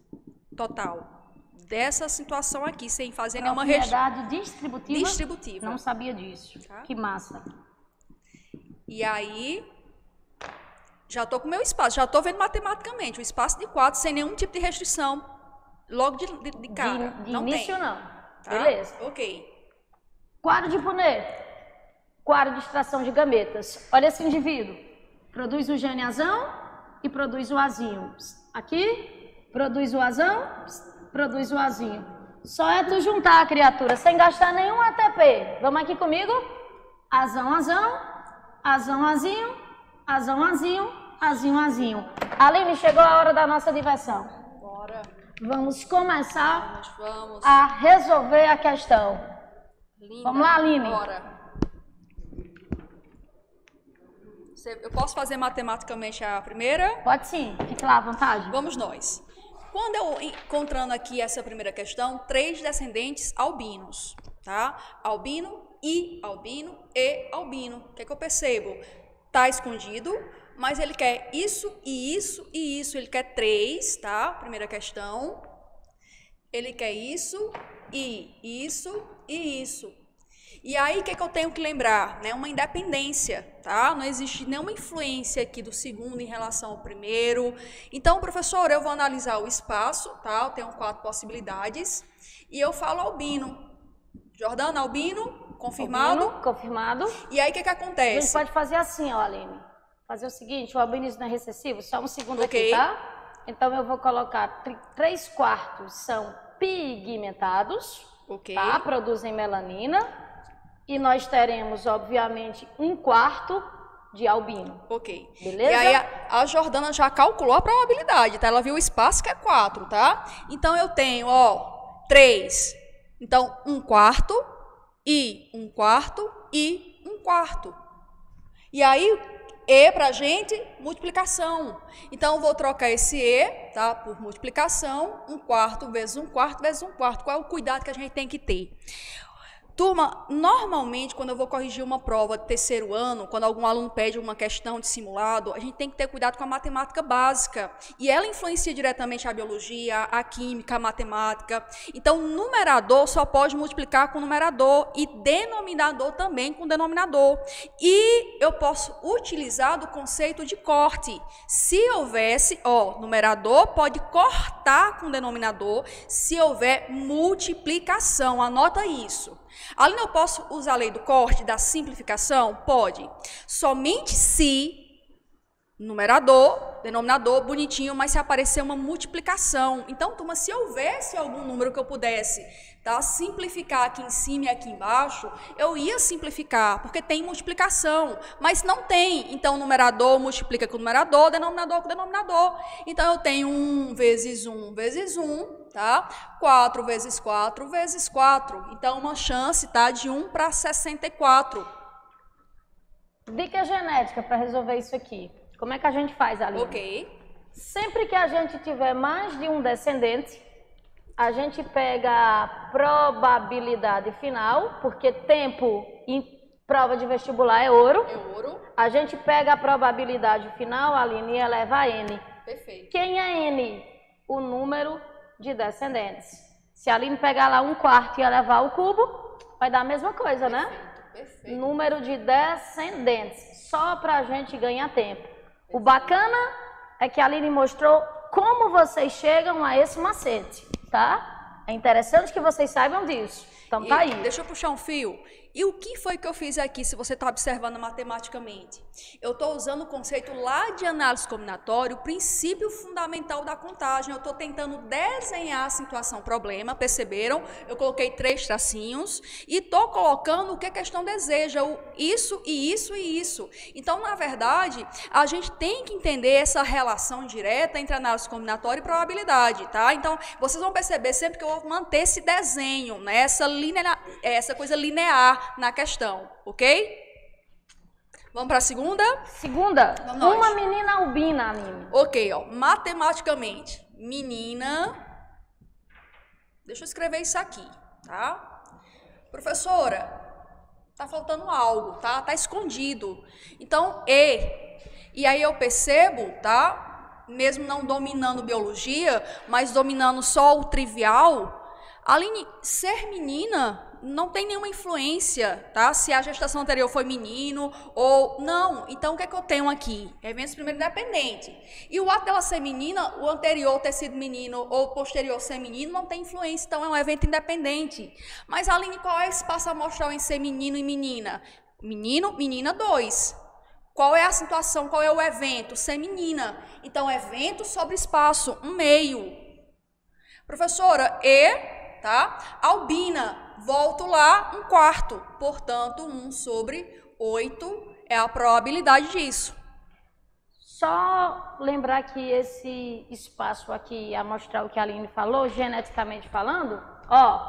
Total. Dessa situação aqui, sem fazer nenhuma propriedade distributiva? Distributiva. Não sabia disso. Tá. Que massa. E aí, já estou com o meu espaço, já estou vendo matematicamente, o espaço de 4 sem nenhum tipo de restrição, logo de cara. De não início tem. não. Tá? Beleza. Ok. Quadro de Punnett. Quadro de extração de gametas. Olha esse indivíduo. Produz o gene azão e produz o azinho. Aqui, produz o azão, produz o azinho. Só é tu juntar a criatura sem gastar nenhum ATP. Vamos aqui comigo? Azão, azão, azão, azinho, azão, azinho, azinho, azinho. Aline, chegou a hora da nossa diversão. Bora. Vamos começar Vamos. a resolver a questão. Linda. Vamos lá, Aline. Bora. Eu posso fazer matematicamente a primeira? Pode sim, fique lá à vontade. Vamos nós. Quando eu encontrando aqui essa primeira questão, 3 descendentes albinos, tá? Albino e albino e albino. O que é que eu percebo? Tá escondido, mas ele quer isso e isso e isso. Ele quer 3, tá? Primeira questão. Ele quer isso e isso e isso. E aí, o que é que eu tenho que lembrar? Né? Uma independência, tá? Não existe nenhuma influência aqui do segundo em relação ao primeiro. Então, professor, eu vou analisar o espaço, tá? Eu tenho 4 possibilidades. E eu falo albino. Jordana, albino, confirmado? Albino, confirmado. E aí, o que é que acontece? A gente pode fazer assim, ó, Aline. Fazer o seguinte, o albinismo não é recessivo, só um segundo Ok. aqui, tá? Então, eu vou colocar 3/4 são pigmentados, Ok. tá? Produzem melanina. E nós teremos, obviamente, 1/4 de albino. Ok. Beleza? E aí a Jordana já calculou a probabilidade, tá? Ela viu o espaço que é 4, tá? Então eu tenho, ó, 3. Então, 1/4 e 1/4 e 1/4. E aí, E pra gente, multiplicação. Então, eu vou trocar esse E, tá? Por multiplicação, 1/4 vezes 1/4 vezes 1/4. Qual é o cuidado que a gente tem que ter? Turma, normalmente, quando eu vou corrigir uma prova de terceiro ano, quando algum aluno pede uma questão de simulado, a gente tem que ter cuidado com a matemática básica. E ela influencia diretamente a biologia, a química, a matemática. Então, numerador só pode multiplicar com numerador e denominador também com denominador. E eu posso utilizar do conceito de corte. Se houvesse, ó, numerador pode cortar com denominador se houver multiplicação. Anota isso. Além, eu posso usar a lei do corte, da simplificação? Pode. Somente se numerador, denominador, bonitinho, mas se aparecer uma multiplicação. Então, turma, se houvesse algum número que eu pudesse, tá, simplificar aqui em cima e aqui embaixo, eu ia simplificar, porque tem multiplicação, mas não tem. Então, numerador multiplica com numerador, denominador com denominador. Então, eu tenho 1 vezes 1 vezes 1, tá? 4 vezes 4 vezes 4. Então, uma chance, tá, de 1 para 64. Dica genética para resolver isso aqui. Como é que a gente faz, Aline? Ok. Sempre que a gente tiver mais de um descendente, a gente pega a probabilidade final, porque tempo em prova de vestibular é ouro. É ouro. A gente pega a probabilidade final, Aline, e eleva a n. Perfeito. Quem é n? O número de descendentes. Se a Aline pegar lá 1/4 e elevar ao cubo, vai dar a mesma coisa, né? Perfeito. Número de descendentes, só para a gente ganhar tempo. O bacana é que a Aline mostrou como vocês chegam a esse macete, tá? É interessante que vocês saibam disso. Então tá aí. Deixa eu puxar um fio. E o que foi que eu fiz aqui, se você está observando matematicamente? Eu estou usando o conceito lá de análise combinatória, o princípio fundamental da contagem. Eu estou tentando desenhar a situação problema, perceberam? Eu coloquei 3 tracinhos e estou colocando o que a questão deseja, o isso e isso e isso. Então, na verdade, a gente tem que entender essa relação direta entre análise combinatória e probabilidade, tá? Então, vocês vão perceber sempre que eu vou manter esse desenho, né? Essa coisa linear na questão, ok? Vamos para a segunda? Segunda, uma menina albina, Aline. Ok, ó, matematicamente, menina, deixa eu escrever isso aqui, tá? Professora, tá faltando algo, tá? Tá escondido. Então, e aí eu percebo, tá? Mesmo não dominando biologia, mas dominando só o trivial, Aline, ser menina não tem nenhuma influência, tá? Se a gestação anterior foi menino ou não. Então, o que é que eu tenho aqui? Eventos primeiro independente. E o ato dela ser menina, o anterior ter sido menino ou o posterior ser menino, não tem influência. Então, é um evento independente. Mas, Aline, qual é esse espaço amostral em ser menino e menina? Menino, menina, 2. Qual é a situação, qual é o evento? Ser menina. Então, evento sobre espaço, 1/2. Professora, tá? Albina, volto lá, 1/4. Portanto, 1/8 é a probabilidade disso. Só lembrar que esse espaço aqui amostral que a Aline falou, geneticamente falando, ó,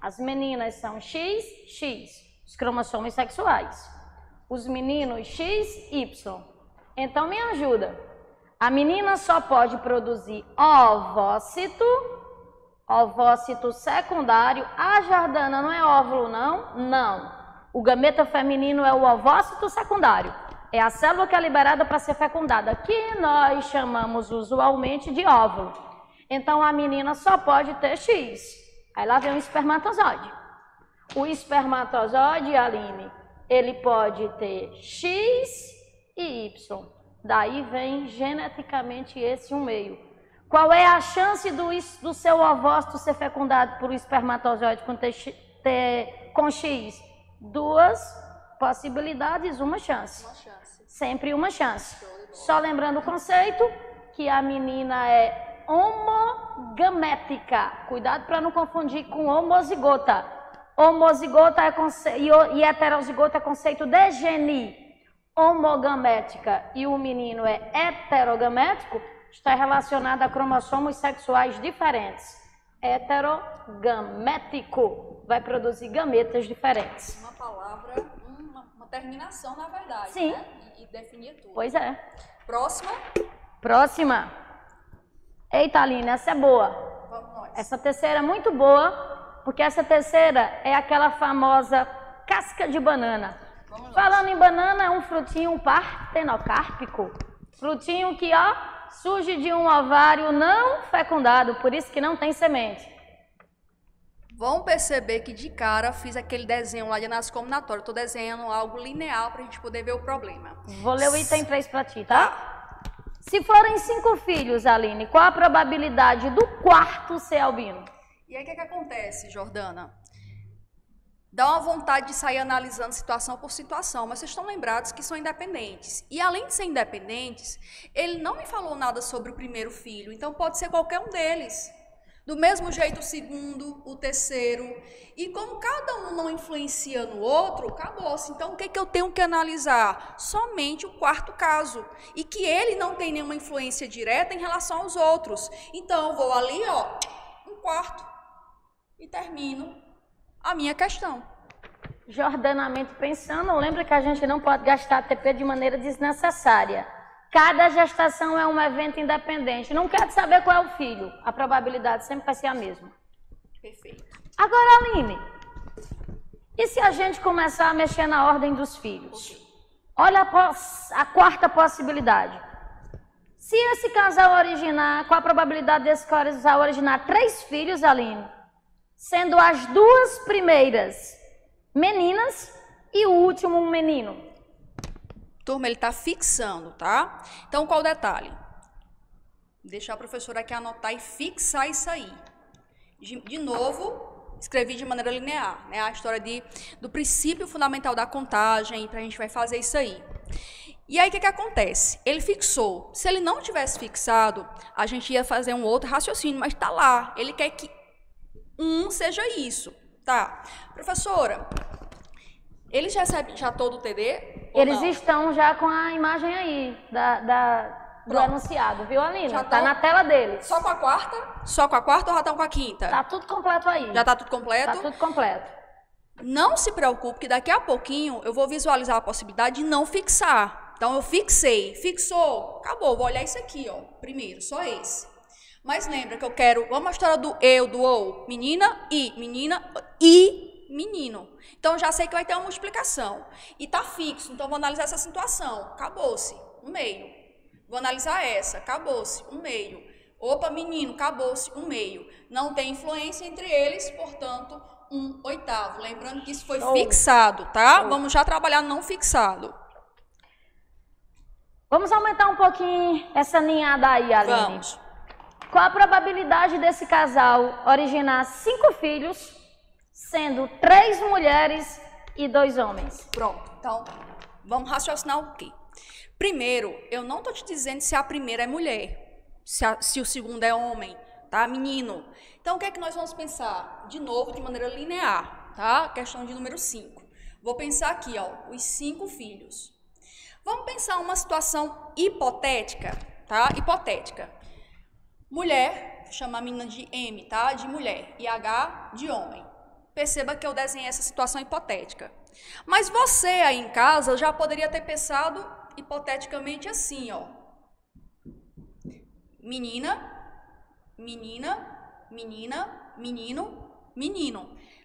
as meninas são XX, os cromossomos sexuais. Os meninos XY. Então, me ajuda. A menina só pode produzir ovócito secundário. Ah, Jordana, não é óvulo, não? Não. O gameta feminino é o ovócito secundário. É a célula que é liberada para ser fecundada, que nós chamamos usualmente de óvulo. Então, a menina só pode ter X. Aí lá vem o espermatozoide. O espermatozoide, Aline, ele pode ter X e Y. Daí vem geneticamente esse 1/2. Qual é a chance do seu ovócito ser fecundado por um espermatozoide com X? 2 possibilidades, uma chance. Sempre uma chance. Só lembrando o conceito que a menina é homogamética. Cuidado para não confundir com homozigota. Homozigota e heterozigota é conceito de gene. Homogamética e o menino é heterogamético, está relacionado a cromossomos sexuais diferentes. Heterogamético vai produzir gametas diferentes. Uma palavra, uma terminação, na verdade. Sim. Né? E definir tudo. Pois é. Próxima. Eita, Aline, essa é boa. Vamos nós. Essa terceira é muito boa, porque essa terceira é aquela famosa casca de banana. Falando em banana, é um frutinho partenocárpico. Frutinho que, ó, surge de um ovário não fecundado, por isso que não tem semente. Vão perceber que de cara fiz aquele desenho lá de análise combinatória. Estou desenhando algo linear para a gente poder ver o problema. Vou ler o item 3 para ti, tá? Se forem 5 filhos, Aline, qual a probabilidade do quarto ser albino? E aí o que acontece, Jordana? Dá uma vontade de sair analisando situação por situação, mas vocês estão lembrados que são independentes. E além de ser independentes, ele não me falou nada sobre o primeiro filho, então pode ser qualquer um deles. Do mesmo jeito o segundo, o terceiro. E como cada um não influencia no outro, acabou-se. Então o que eu tenho que analisar? Somente o quarto caso. E que ele não tem nenhuma influência direta em relação aos outros. Então eu vou ali, ó, 1/4 e termino a minha questão. Jordanamente pensando, lembra que a gente não pode gastar ATP de maneira desnecessária. Cada gestação é um evento independente. Não quero saber qual é o filho. A probabilidade sempre vai ser a mesma. Perfeito. Agora, Aline, e se a gente começar a mexer na ordem dos filhos? Olha a quarta possibilidade. Se esse casal originar, qual a probabilidade desse casal originar 3 filhos, Aline? Sendo as 2 primeiras meninas e o último um menino. Turma, ele está fixando, tá? Então, qual o detalhe? Deixar a professora aqui anotar e fixar isso aí. De novo, escrevi de maneira linear, né? A história do princípio fundamental da contagem, para a gente vai fazer isso aí. E aí, o que acontece? Ele fixou. Se ele não tivesse fixado, a gente ia fazer um outro raciocínio, mas está lá. Ele quer que seja isso. Tá. Professora, eles recebem já todo o TD? Eles estão já com a imagem aí do enunciado, viu, Aline? Já tá na tela deles. Só com a quarta? Só com a quarta ou já estão com a quinta? Tá tudo completo aí. Já tá tudo completo? Tá tudo completo. Não se preocupe que daqui a pouquinho eu vou visualizar a possibilidade de não fixar. Então, eu fixei. Fixou? Acabou. Vou olhar isso aqui, ó. Primeiro, só esse. Mas lembra que eu quero... Vamos à história do eu, do ou. Menina e menino. Então, eu já sei que vai ter uma multiplicação. E tá fixo. Então, vou analisar essa situação. Acabou-se. 1/2. Vou analisar essa. Acabou-se. 1/2. Opa, menino. Acabou-se. 1/2. Não tem influência entre eles, portanto, 1/8. Lembrando que isso foi fixado, tá? Vamos já trabalhar não fixado. Vamos aumentar um pouquinho essa ninhada aí, Aline. Vamos. Qual a probabilidade desse casal originar 5 filhos, sendo 3 mulheres e 2 homens? Pronto. Então, vamos raciocinar o quê? Primeiro, eu não estou te dizendo se a primeira é mulher, se o segundo é homem, tá? Menino. Então, o que é que nós vamos pensar? De novo, de maneira linear, tá? Questão de número 5. Vou pensar aqui, ó, os 5 filhos. Vamos pensar uma situação hipotética, tá? Hipotética. Mulher, vou chamar a menina de M, tá? De mulher. E H de homem. Perceba que eu desenhei essa situação hipotética. Mas você aí em casa já poderia ter pensado hipoteticamente assim, ó. Menina, menino.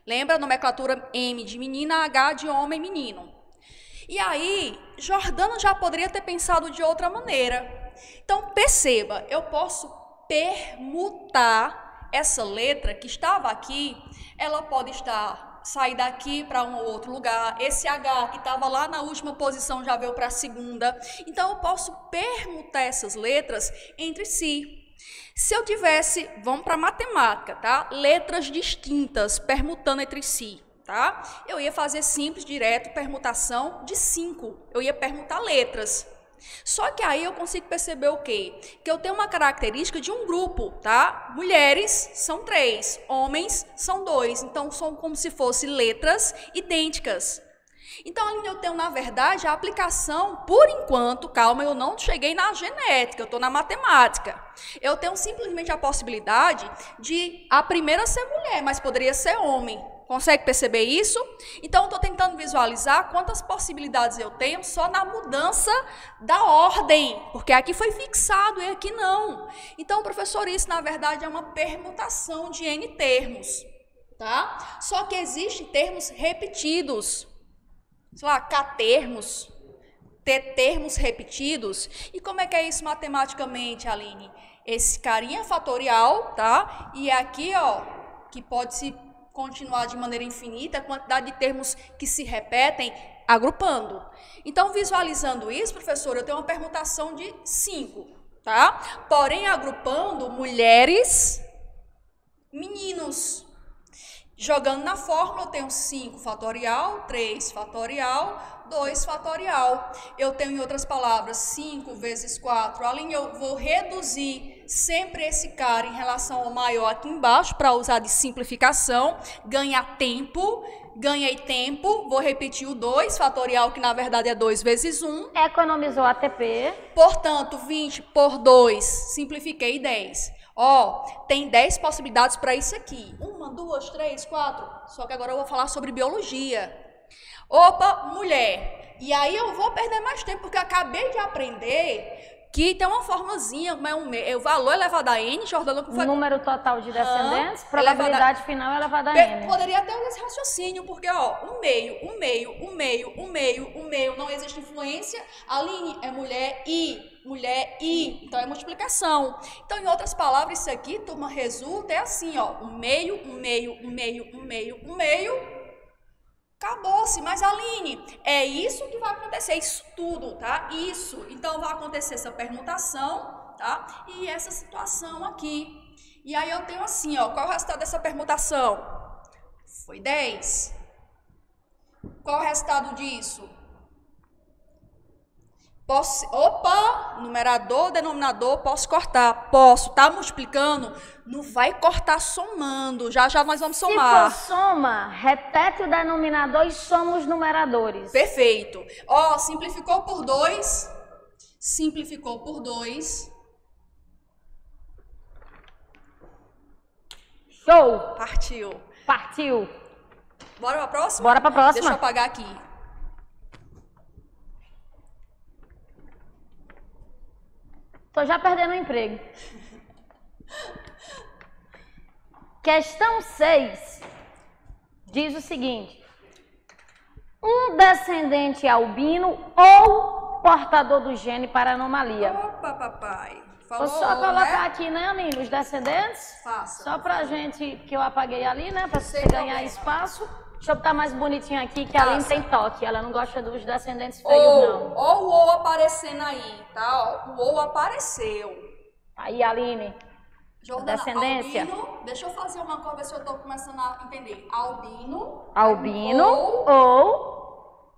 Lembra a nomenclatura M de menina, H de homem, menino. E aí, Jordana já poderia ter pensado de outra maneira. Então, perceba, eu posso permutar essa letra que estava aqui, ela pode sair daqui para um ou outro lugar. Esse H que estava lá na última posição já veio para a segunda. Então, eu posso permutar essas letras entre si. Se eu tivesse, vamos para a matemática, tá? Letras distintas, permutando entre si. Tá? Eu ia fazer simples, direto, permutação de 5. Eu ia permutar letras. Só que aí eu consigo perceber o quê? Que eu tenho uma característica de um grupo, tá? Mulheres são 3, homens são 2. Então, são como se fossem letras idênticas. Então, ali eu tenho, na verdade, a aplicação, por enquanto, calma, eu não cheguei na genética, eu estou na matemática. Eu tenho simplesmente a possibilidade de a primeira ser mulher, mas poderia ser homem. Consegue perceber isso? Então, eu estou tentando visualizar quantas possibilidades eu tenho só na mudança da ordem, porque aqui foi fixado e aqui não. Então, professor, isso, na verdade, é uma permutação de N termos, tá? Só que existem termos repetidos, sei lá, K termos, T termos repetidos. E como é que é isso matematicamente, Aline? Esse carinha fatorial, tá? E aqui, ó, que pode se continuar de maneira infinita, a quantidade de termos que se repetem, agrupando. Então, visualizando isso, professor, eu tenho uma permutação de 5, tá? Porém, agrupando mulheres, meninos. Jogando na fórmula, eu tenho 5 fatorial, 3 fatorial, 2 fatorial. Eu tenho, em outras palavras, 5 vezes 4. Além, eu vou reduzir sempre esse cara em relação ao maior aqui embaixo, para usar de simplificação. Ganhei tempo, vou repetir o 2 fatorial, que na verdade é 2 vezes 1. Economizou ATP. Portanto, 20 por 2, simplifiquei 10. Ó, tem 10 possibilidades para isso aqui. 1, 2, 3, 4. Só que agora eu vou falar sobre biologia. Opa, mulher. E aí eu vou perder mais tempo, porque eu acabei de aprender que tem uma formulazinha, o valor elevado a N, Jordana, que foi... Número total de descendentes, probabilidade final elevada a N. Poderia ter esse raciocínio, porque, ó, um meio, não existe influência. Aline é mulher I, então é multiplicação. Então, em outras palavras, isso aqui, turma, resulta, é assim, ó, um meio. Acabou-se, mas Aline, é isso que vai acontecer, isso tudo, tá? Isso, então vai acontecer essa permutação, tá? E essa situação aqui. E aí eu tenho assim, ó, qual é o resultado dessa permutação? Foi 10. Qual o resultado disso? Opa, numerador, denominador, posso cortar? Posso. Tá multiplicando? Não vai cortar somando. Já já nós vamos somar. Se for soma, repete o denominador e soma os numeradores. Perfeito. Ó, simplificou por 2. Simplificou por 2. Show! Partiu. Partiu. Bora pra próxima? Bora pra próxima. Deixa eu apagar aqui. Tô já perdendo o emprego. Questão 6 diz o seguinte: um descendente albino ou portador do gene para anomalia. Opa, papai. Falou, Vou só colocar né? aqui, né, Aline, os descendentes? Faça. Só pra gente, que eu apaguei ali, né, pra você Sem ganhar problema. espaço. Deixa eu botar mais bonitinho aqui, que a Aline Faça. tem toque. Ela não gosta dos descendentes feios, não. Ou o ou aparecendo aí, tá? Ó, o ou apareceu. Aí, Aline, Jordana, descendência. albino, deixa eu fazer uma coisa, ver se eu tô começando a entender. Albino ou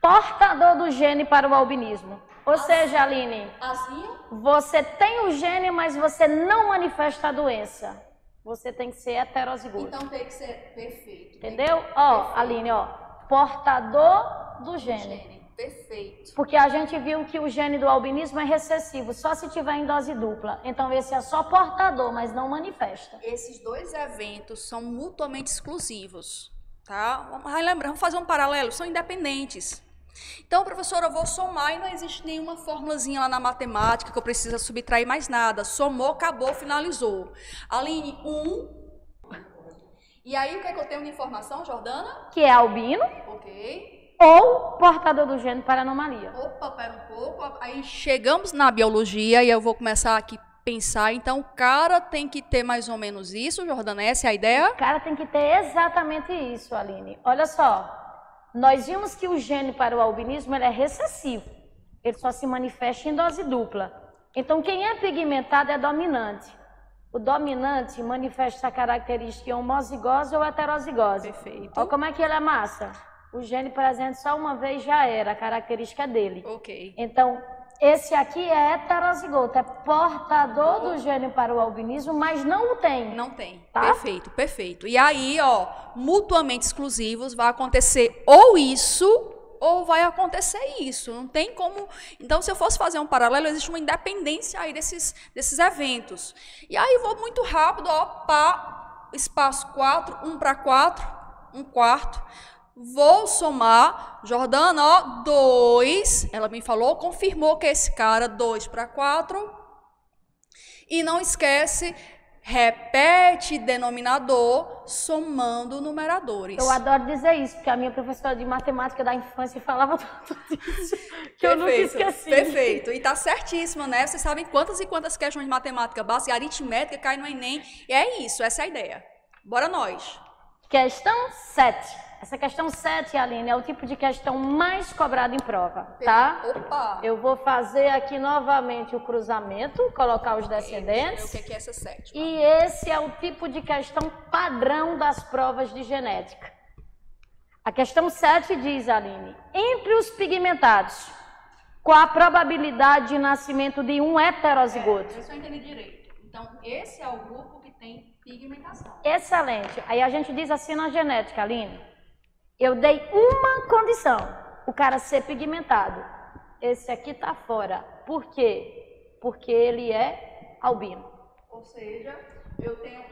portador do gene para o albinismo. Ou seja, Aline, assim, você tem o gene, mas você não manifesta a doença. Você tem que ser heterozigoto. então tem que ser perfeito. Entendeu? Ó, Aline, ó, portador do gene. Perfeito. Porque a gente viu que o gene do albinismo é recessivo, só se tiver em dose dupla. Então esse é só portador, mas não manifesta. Esses dois eventos são mutuamente exclusivos, tá? Vamos fazer um paralelo, são independentes. Então, professora, eu vou somar e não existe nenhuma formulazinha lá na matemática que eu preciso subtrair mais nada. Somou, acabou, finalizou. Aline, 1. E aí, o que é que eu tenho de informação, Jordana? Que é albino Ok. ou portador do gene para anomalia. Opa, pera um pouco. Aí chegamos na biologia e eu vou começar aqui a pensar. Então, o cara tem que ter mais ou menos isso, Jordana? Essa é a ideia? O cara tem que ter exatamente isso, Aline. Olha só. Nós vimos que o gene para o albinismo ele é recessivo. Ele só se manifesta em dose dupla. Então, quem é pigmentado é dominante. O dominante manifesta a característica homozigose ou heterozigose. Perfeito. Olha como é que ele é massa. O gene presente só uma vez já era a característica dele. Ok. Então, esse aqui é heterozigoto, é portador do gene para o albinismo, mas não o tem. Não tem. Tá? Perfeito, perfeito. E aí, ó, mutuamente exclusivos, vai acontecer ou isso, ou vai acontecer isso. Não tem como... Então, se eu fosse fazer um paralelo, existe uma independência aí desses eventos. E aí, vou muito rápido, ó, pá, espaço 4, 1 para 4, 1 quarto. Vou somar, Jordana, ó, 2, ela me falou, confirmou que é esse cara, 2 para 4. E não esquece, repete denominador, somando numeradores. Eu adoro dizer isso, porque a minha professora de matemática da infância falava tudo isso, que eu nunca esqueci. Perfeito, e tá certíssima, né? Vocês sabem quantas e quantas questões de matemática básica, aritmética, cai no Enem, e é isso, essa é a ideia. Bora nós. Questão 7. Essa questão 7, Aline, é o tipo de questão mais cobrada em prova, tá? Opa! Eu vou fazer aqui novamente o cruzamento, colocar os descendentes. Deixa eu ver o que é essa 7. E esse é o tipo de questão padrão das provas de genética. A questão 7 diz, Aline, entre os pigmentados, qual a probabilidade de nascimento de um heterozigoto? Eu só entendi direito. Então, esse é o grupo que tem pigmentação. Excelente. Aí a gente diz assim na genética, Aline. Eu dei uma condição, o cara ser pigmentado. Esse aqui tá fora. Por quê? Porque ele é albino. Ou seja,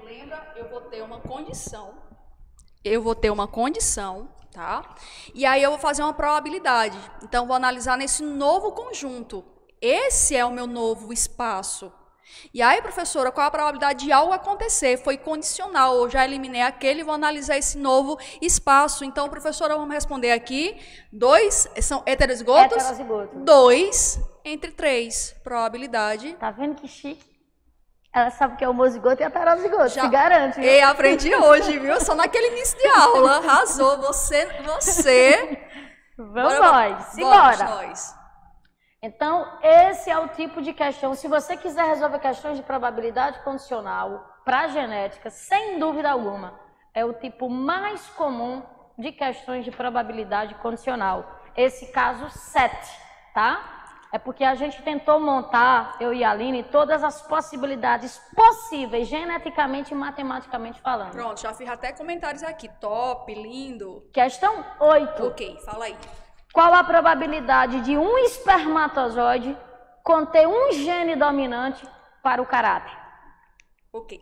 lembra, eu vou ter uma condição. Eu vou ter uma condição, tá? E aí eu vou fazer uma probabilidade. Então, vou analisar nesse novo conjunto. Esse é o meu novo espaço. E aí, professora, qual a probabilidade de algo acontecer? Foi condicional, eu já eliminei aquele e vou analisar esse novo espaço. Então, professora, vamos responder aqui. 2 são heterozigotos? Heterozigoto. 2 entre 3. Probabilidade. Tá vendo que chique? Ela sabe que é homozigoto e heterozigoto, se garante. Viu? Aprendi hoje, viu? Só naquele início de aula. Arrasou, você. Vamos nós, simbora. Nós. Então, esse é o tipo de questão. Se você quiser resolver questões de probabilidade condicional para genética, sem dúvida alguma, é o tipo mais comum de questões de probabilidade condicional. Esse caso 7, tá? É porque a gente tentou montar, eu e a Aline, todas as possibilidades possíveis, geneticamente e matematicamente falando. Pronto, já fiz até comentários aqui. Top, lindo. Questão 8. Ok, fala aí. Qual a probabilidade de um espermatozoide conter um gene dominante para o caráter? Ok.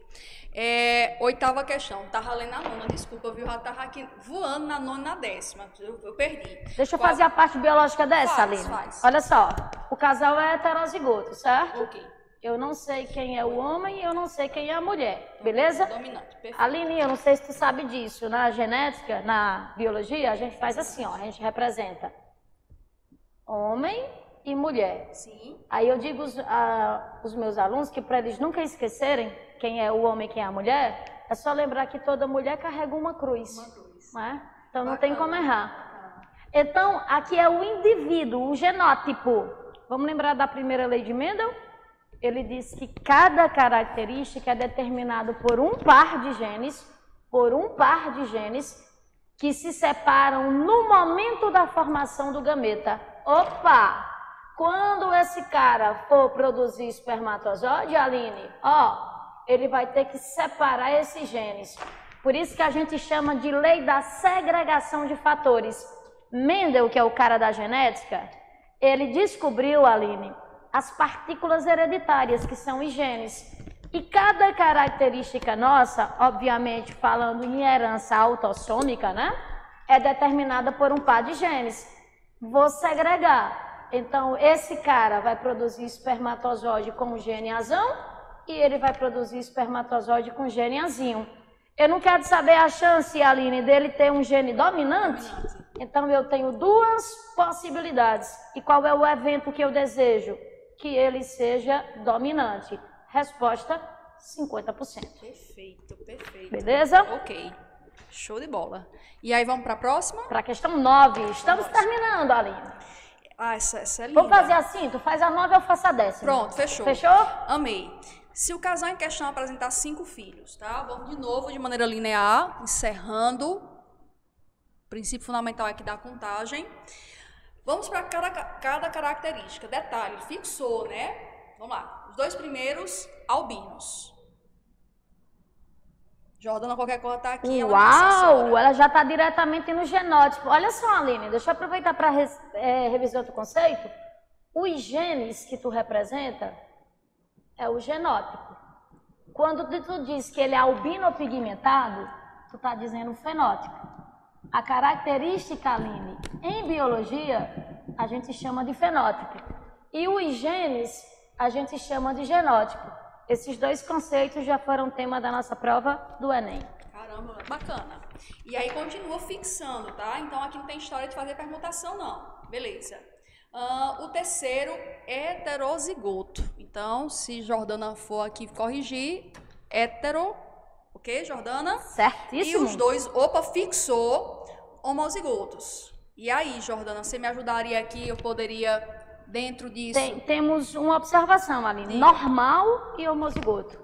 Oitava questão. Tava lendo a nona, desculpa, viu? Já tava aqui voando na nona e na décima. Eu perdi. Deixa eu fazer a parte biológica dessa, Aline. Faz. Olha só, o casal é heterozigoto, certo? Ok. Eu não sei quem é o homem e eu não sei quem é a mulher, beleza? Dominante, perfeito. Aline, eu não sei se tu sabe disso, na genética, na biologia, a gente faz assim, ó, a gente representa homem e mulher. Sim. Aí eu digo os meus alunos que para eles nunca esquecerem quem é o homem e quem é a mulher, é só lembrar que toda mulher carrega uma cruz. Uma cruz. Não é? Então não tem como errar. Então, aqui é o indivíduo, o genótipo. Vamos lembrar da primeira lei de Mendel? Ele diz que cada característica é determinada por um par de genes, que se separam no momento da formação do gameta. Opa! Quando esse cara for produzir espermatozoide, Aline, ele vai ter que separar esses genes. Por isso que a gente chama de lei da segregação de fatores. Mendel, que é o cara da genética, ele descobriu, Aline, as partículas hereditárias, que são os genes. E cada característica nossa, obviamente falando em herança autossômica, né, é determinada por um par de genes. Vou segregar. Então, esse cara vai produzir espermatozoide com o gene azão e ele vai produzir espermatozoide com gene azinho. Eu não quero saber a chance, Aline, dele ter um gene dominante. Então, eu tenho duas possibilidades. E qual é o evento que eu desejo? Que ele seja dominante. Resposta, 50%. Perfeito, perfeito. Beleza? Ok. Show de bola. E aí, vamos para a próxima? Para a questão 9. Estamos terminando, Aline. Essa é linda. Vamos fazer assim? Tu faz a 9, eu faço a 10. Pronto, fechou. Fechou? Amei. Se o casal em questão apresentar 5 filhos, tá? Vamos de novo de maneira linear, encerrando. O princípio fundamental aqui da contagem. Vamos para cada característica. Detalhe, fixou, né? Vamos lá. Os 2 primeiros, albinos. Jordana, qualquer coisa tá aqui. Uau! Ela já está diretamente no genótipo. Olha só, Aline, deixa eu aproveitar para revisar outro conceito. Os genes que tu representa é o genótipo. Quando tu diz que ele é albino ou pigmentado, tu está dizendo fenótipo. A característica, Aline, em biologia, a gente chama de fenótipo. E os genes, a gente chama de genótipo. Esses 2 conceitos já foram tema da nossa prova do Enem. Caramba, bacana. E aí continua fixando, tá? Então aqui não tem história de fazer permutação, não. Beleza. O terceiro, heterozigoto. Então, se Jordana for aqui corrigir, hétero, ok, Jordana? Certíssimo. E os 2, fixou, homozigotos. E aí, Jordana, você me ajudaria aqui? Eu poderia, dentro disso... Temos uma observação, Aline. Normal e homozigoto.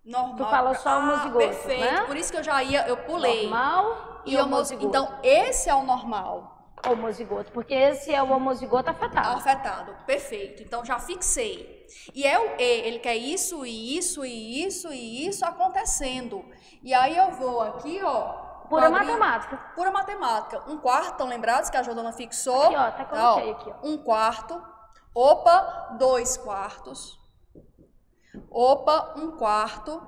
Normal. Tu falou só homozigoto, perfeito. Né? Por isso que eu pulei. Normal e homozigoto. Então, esse é o normal. Homozigoto, porque esse é o homozigoto afetado. Afetado, perfeito. Então, já fixei. E é o E, ele quer isso, e isso, e isso, e isso acontecendo. E aí eu vou aqui, Pura matemática. Pura matemática. 1/4, estão lembrados que a Jordana fixou? Aqui, até coloquei aqui, 1/4. Opa, 2/4. Opa, 1/4.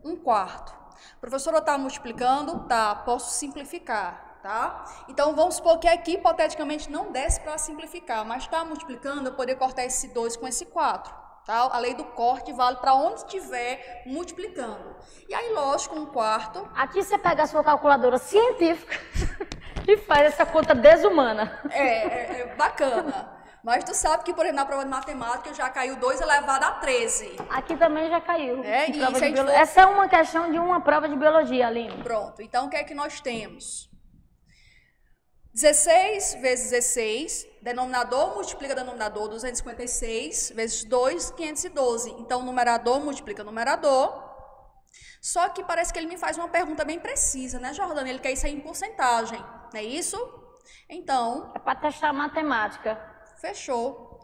1/4. Professora, tá multiplicando? Tá, posso simplificar. Tá? Então, vamos supor que aqui, hipoteticamente, não desse para simplificar, mas está multiplicando, eu poderia cortar esse 2 com esse 4. Tá? A lei do corte vale para onde estiver multiplicando. E aí, lógico, 1/4. Aqui você pega a sua calculadora científica e faz essa conta desumana. Bacana. Mas tu sabe que, por exemplo, na prova de matemática já caiu 2 elevado a 13. Aqui também já caiu. Essa é uma questão de uma prova de biologia, Aline. Pronto. Então, o que é que nós temos? 16 vezes 16, denominador multiplica denominador, 256, vezes 2, 512. Então, numerador multiplica numerador, Só que parece que ele me faz uma pergunta bem precisa, né, Jordana? Ele quer isso aí em porcentagem, não é isso? Então... É para testar a matemática. Fechou.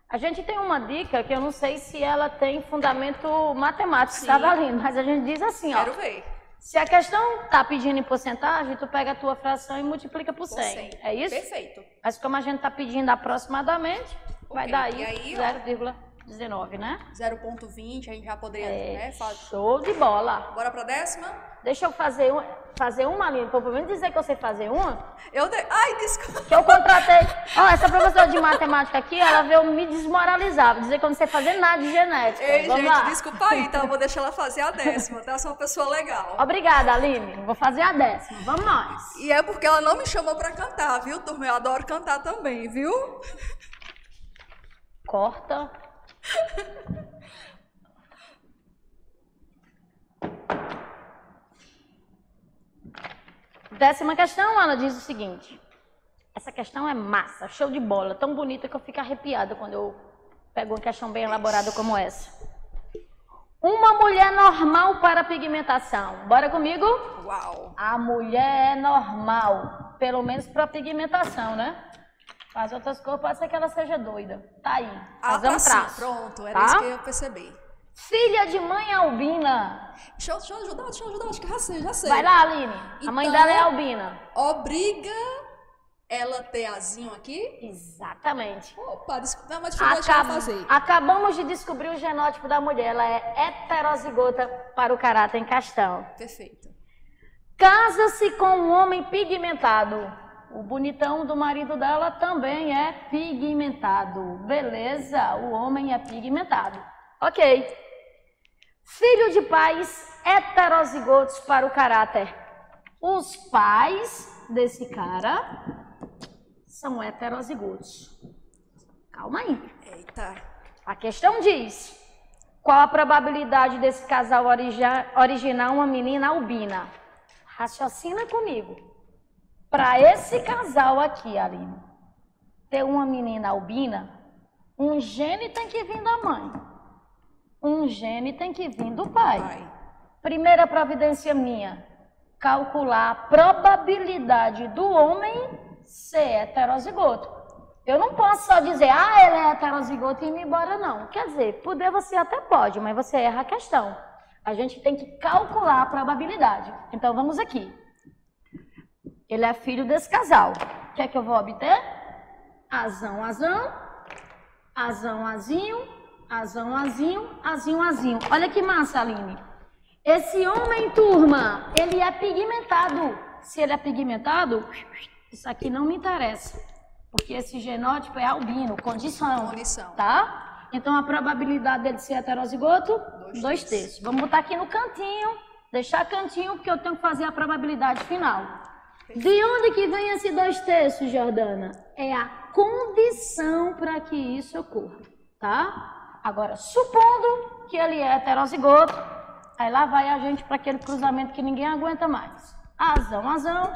A gente tem uma dica que eu não sei se ela tem fundamento matemático, sabe, Aline? Mas a gente diz assim, Quero ver. Se a questão está pedindo em porcentagem, tu pega a tua fração e multiplica por 100. É isso? Perfeito. Mas como a gente está pedindo aproximadamente, vai dar aí 0,19, né? 0,20, a gente já poderia fazer. Show de bola. Bora para a 10ª? Deixa eu fazer uma, Aline, pelo menos dizer que eu sei fazer uma. Ai, desculpa. Que eu contratei. Essa professora de matemática aqui, ela veio me desmoralizar, dizer que eu não sei fazer nada de genética. Ei, Vamos gente, lá. desculpa aí, então eu vou deixar ela fazer a 10ª, tá? Eu sou uma pessoa legal. Obrigada, Aline. Vou fazer a 10ª. Vamos nós. E é porque ela não me chamou para cantar, viu, turma? Eu adoro cantar também, viu? Corta. Décima questão, Ana, diz o seguinte. Essa questão é massa, show de bola, tão bonita que eu fico arrepiada quando eu pego uma questão bem elaborada como essa. Uma mulher normal para pigmentação. Bora comigo? Uau! A mulher é normal, pelo menos para pigmentação, né? As outras cores pode ser que ela seja doida. Tá aí. Fazemos traço. Pronto, era isso que eu ia perceber. Filha de mãe albina. Deixa eu ajudar, acho que já sei. Vai lá, Aline. Então, a mãe dela é albina. Obriga ela ter azinho aqui? Exatamente. Opa, não, mas deixa eu fazer. Acabamos de descobrir o genótipo da mulher. Ela é heterozigota para o caráter em questão. Perfeito. Casa-se com um homem pigmentado. O bonitão do marido dela também é pigmentado. Beleza, o homem é pigmentado. Ok. Filho de pais heterozigotos para o caráter. Os pais desse cara são heterozigotos. Calma aí. Eita. A questão diz: qual a probabilidade desse casal originar uma menina albina? Raciocina comigo. Para esse casal aqui, Aline, ter uma menina albina, um gene tem que vir da mãe. Um gene tem que vir do pai. Primeira providência minha, calcular a probabilidade do homem ser heterozigoto. Eu não posso só dizer, ele é heterozigoto e ir embora, não. Quer dizer, poder você até pode, mas você erra a questão. A gente tem que calcular a probabilidade. Então, vamos aqui. Ele é filho desse casal. O que é que eu vou obter? Azão, azão, azão, azinho, azão, azinho, azinho, azinho. Olha que massa, Aline. Esse homem, turma, ele é pigmentado. Se ele é pigmentado, isso aqui não me interessa. Porque esse genótipo é albino, condição. Tá? Então, a probabilidade dele ser heterozigoto, 2/3. Vamos botar aqui no cantinho, deixar cantinho, porque eu tenho que fazer a probabilidade final. De onde que vem esse 2/3, Jordana? É a condição para que isso ocorra, tá? Agora, supondo que ele é heterozigoto, aí lá vai a gente para aquele cruzamento que ninguém aguenta mais. Azão, azão,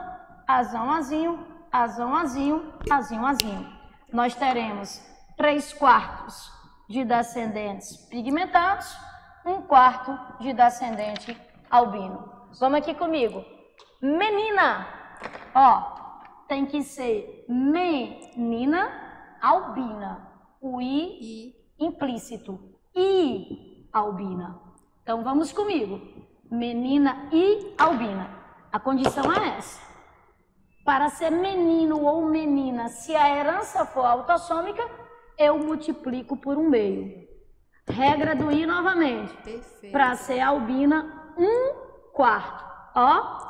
azão, azinho, azão, azinho, azinho, azinho. Nós teremos 3/4 de descendentes pigmentados, 1/4 de descendente albino. Vamos aqui comigo. Menina, tem que ser menina albina. O I implícito. I albina. Então vamos comigo. Menina e albina. A condição é essa. Para ser menino ou menina, se a herança for autossômica, eu multiplico por 1/2. Regra do I novamente. Perfeito. Para ser albina, 1/4.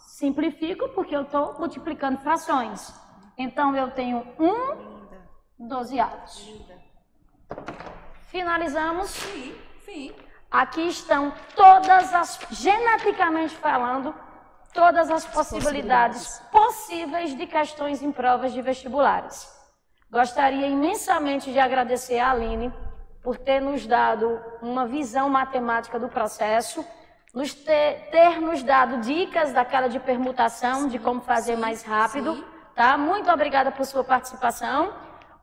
Simplifico porque eu estou multiplicando frações. Então eu tenho 1/12. Finalizamos. Sim. Aqui estão todas as, geneticamente falando, todas as possibilidades possíveis de questões em provas de vestibulares. Gostaria imensamente de agradecer a Aline por ter nos dado uma visão matemática do processo, ter nos dado dicas daquela de permutação, de como fazer mais rápido. Tá? Muito obrigada por sua participação.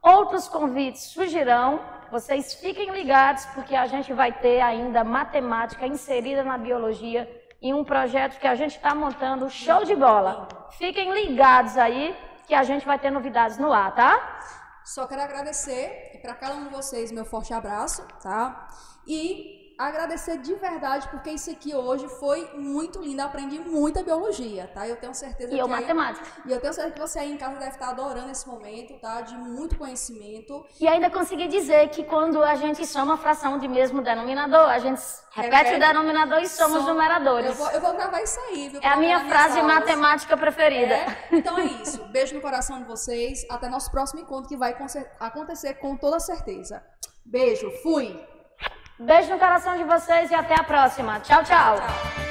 Outros convites surgirão. vocês fiquem ligados, porque a gente vai ter ainda matemática inserida na biologia em um projeto que a gente está montando, show de bola. Fiquem ligados aí, que a gente vai ter novidades no ar, tá? Só quero agradecer, e para cada um de vocês, meu forte abraço, tá? E agradecer de verdade, porque isso aqui hoje foi muito lindo, aprendi muita biologia, tá? Eu tenho certeza E eu matemática. E eu tenho certeza que você aí em casa deve estar adorando esse momento, tá? De muito conhecimento. E ainda consegui dizer que quando a gente chama a fração de mesmo denominador, a gente repete o denominador e somos numeradores. Eu vou gravar isso aí, viu? É a minha frase matemática preferida. Então é isso. Beijo no coração de vocês. Até nosso próximo encontro, que vai acontecer com toda certeza. Beijo, fui! Beijo no coração de vocês e até a próxima. Tchau, tchau. Tchau.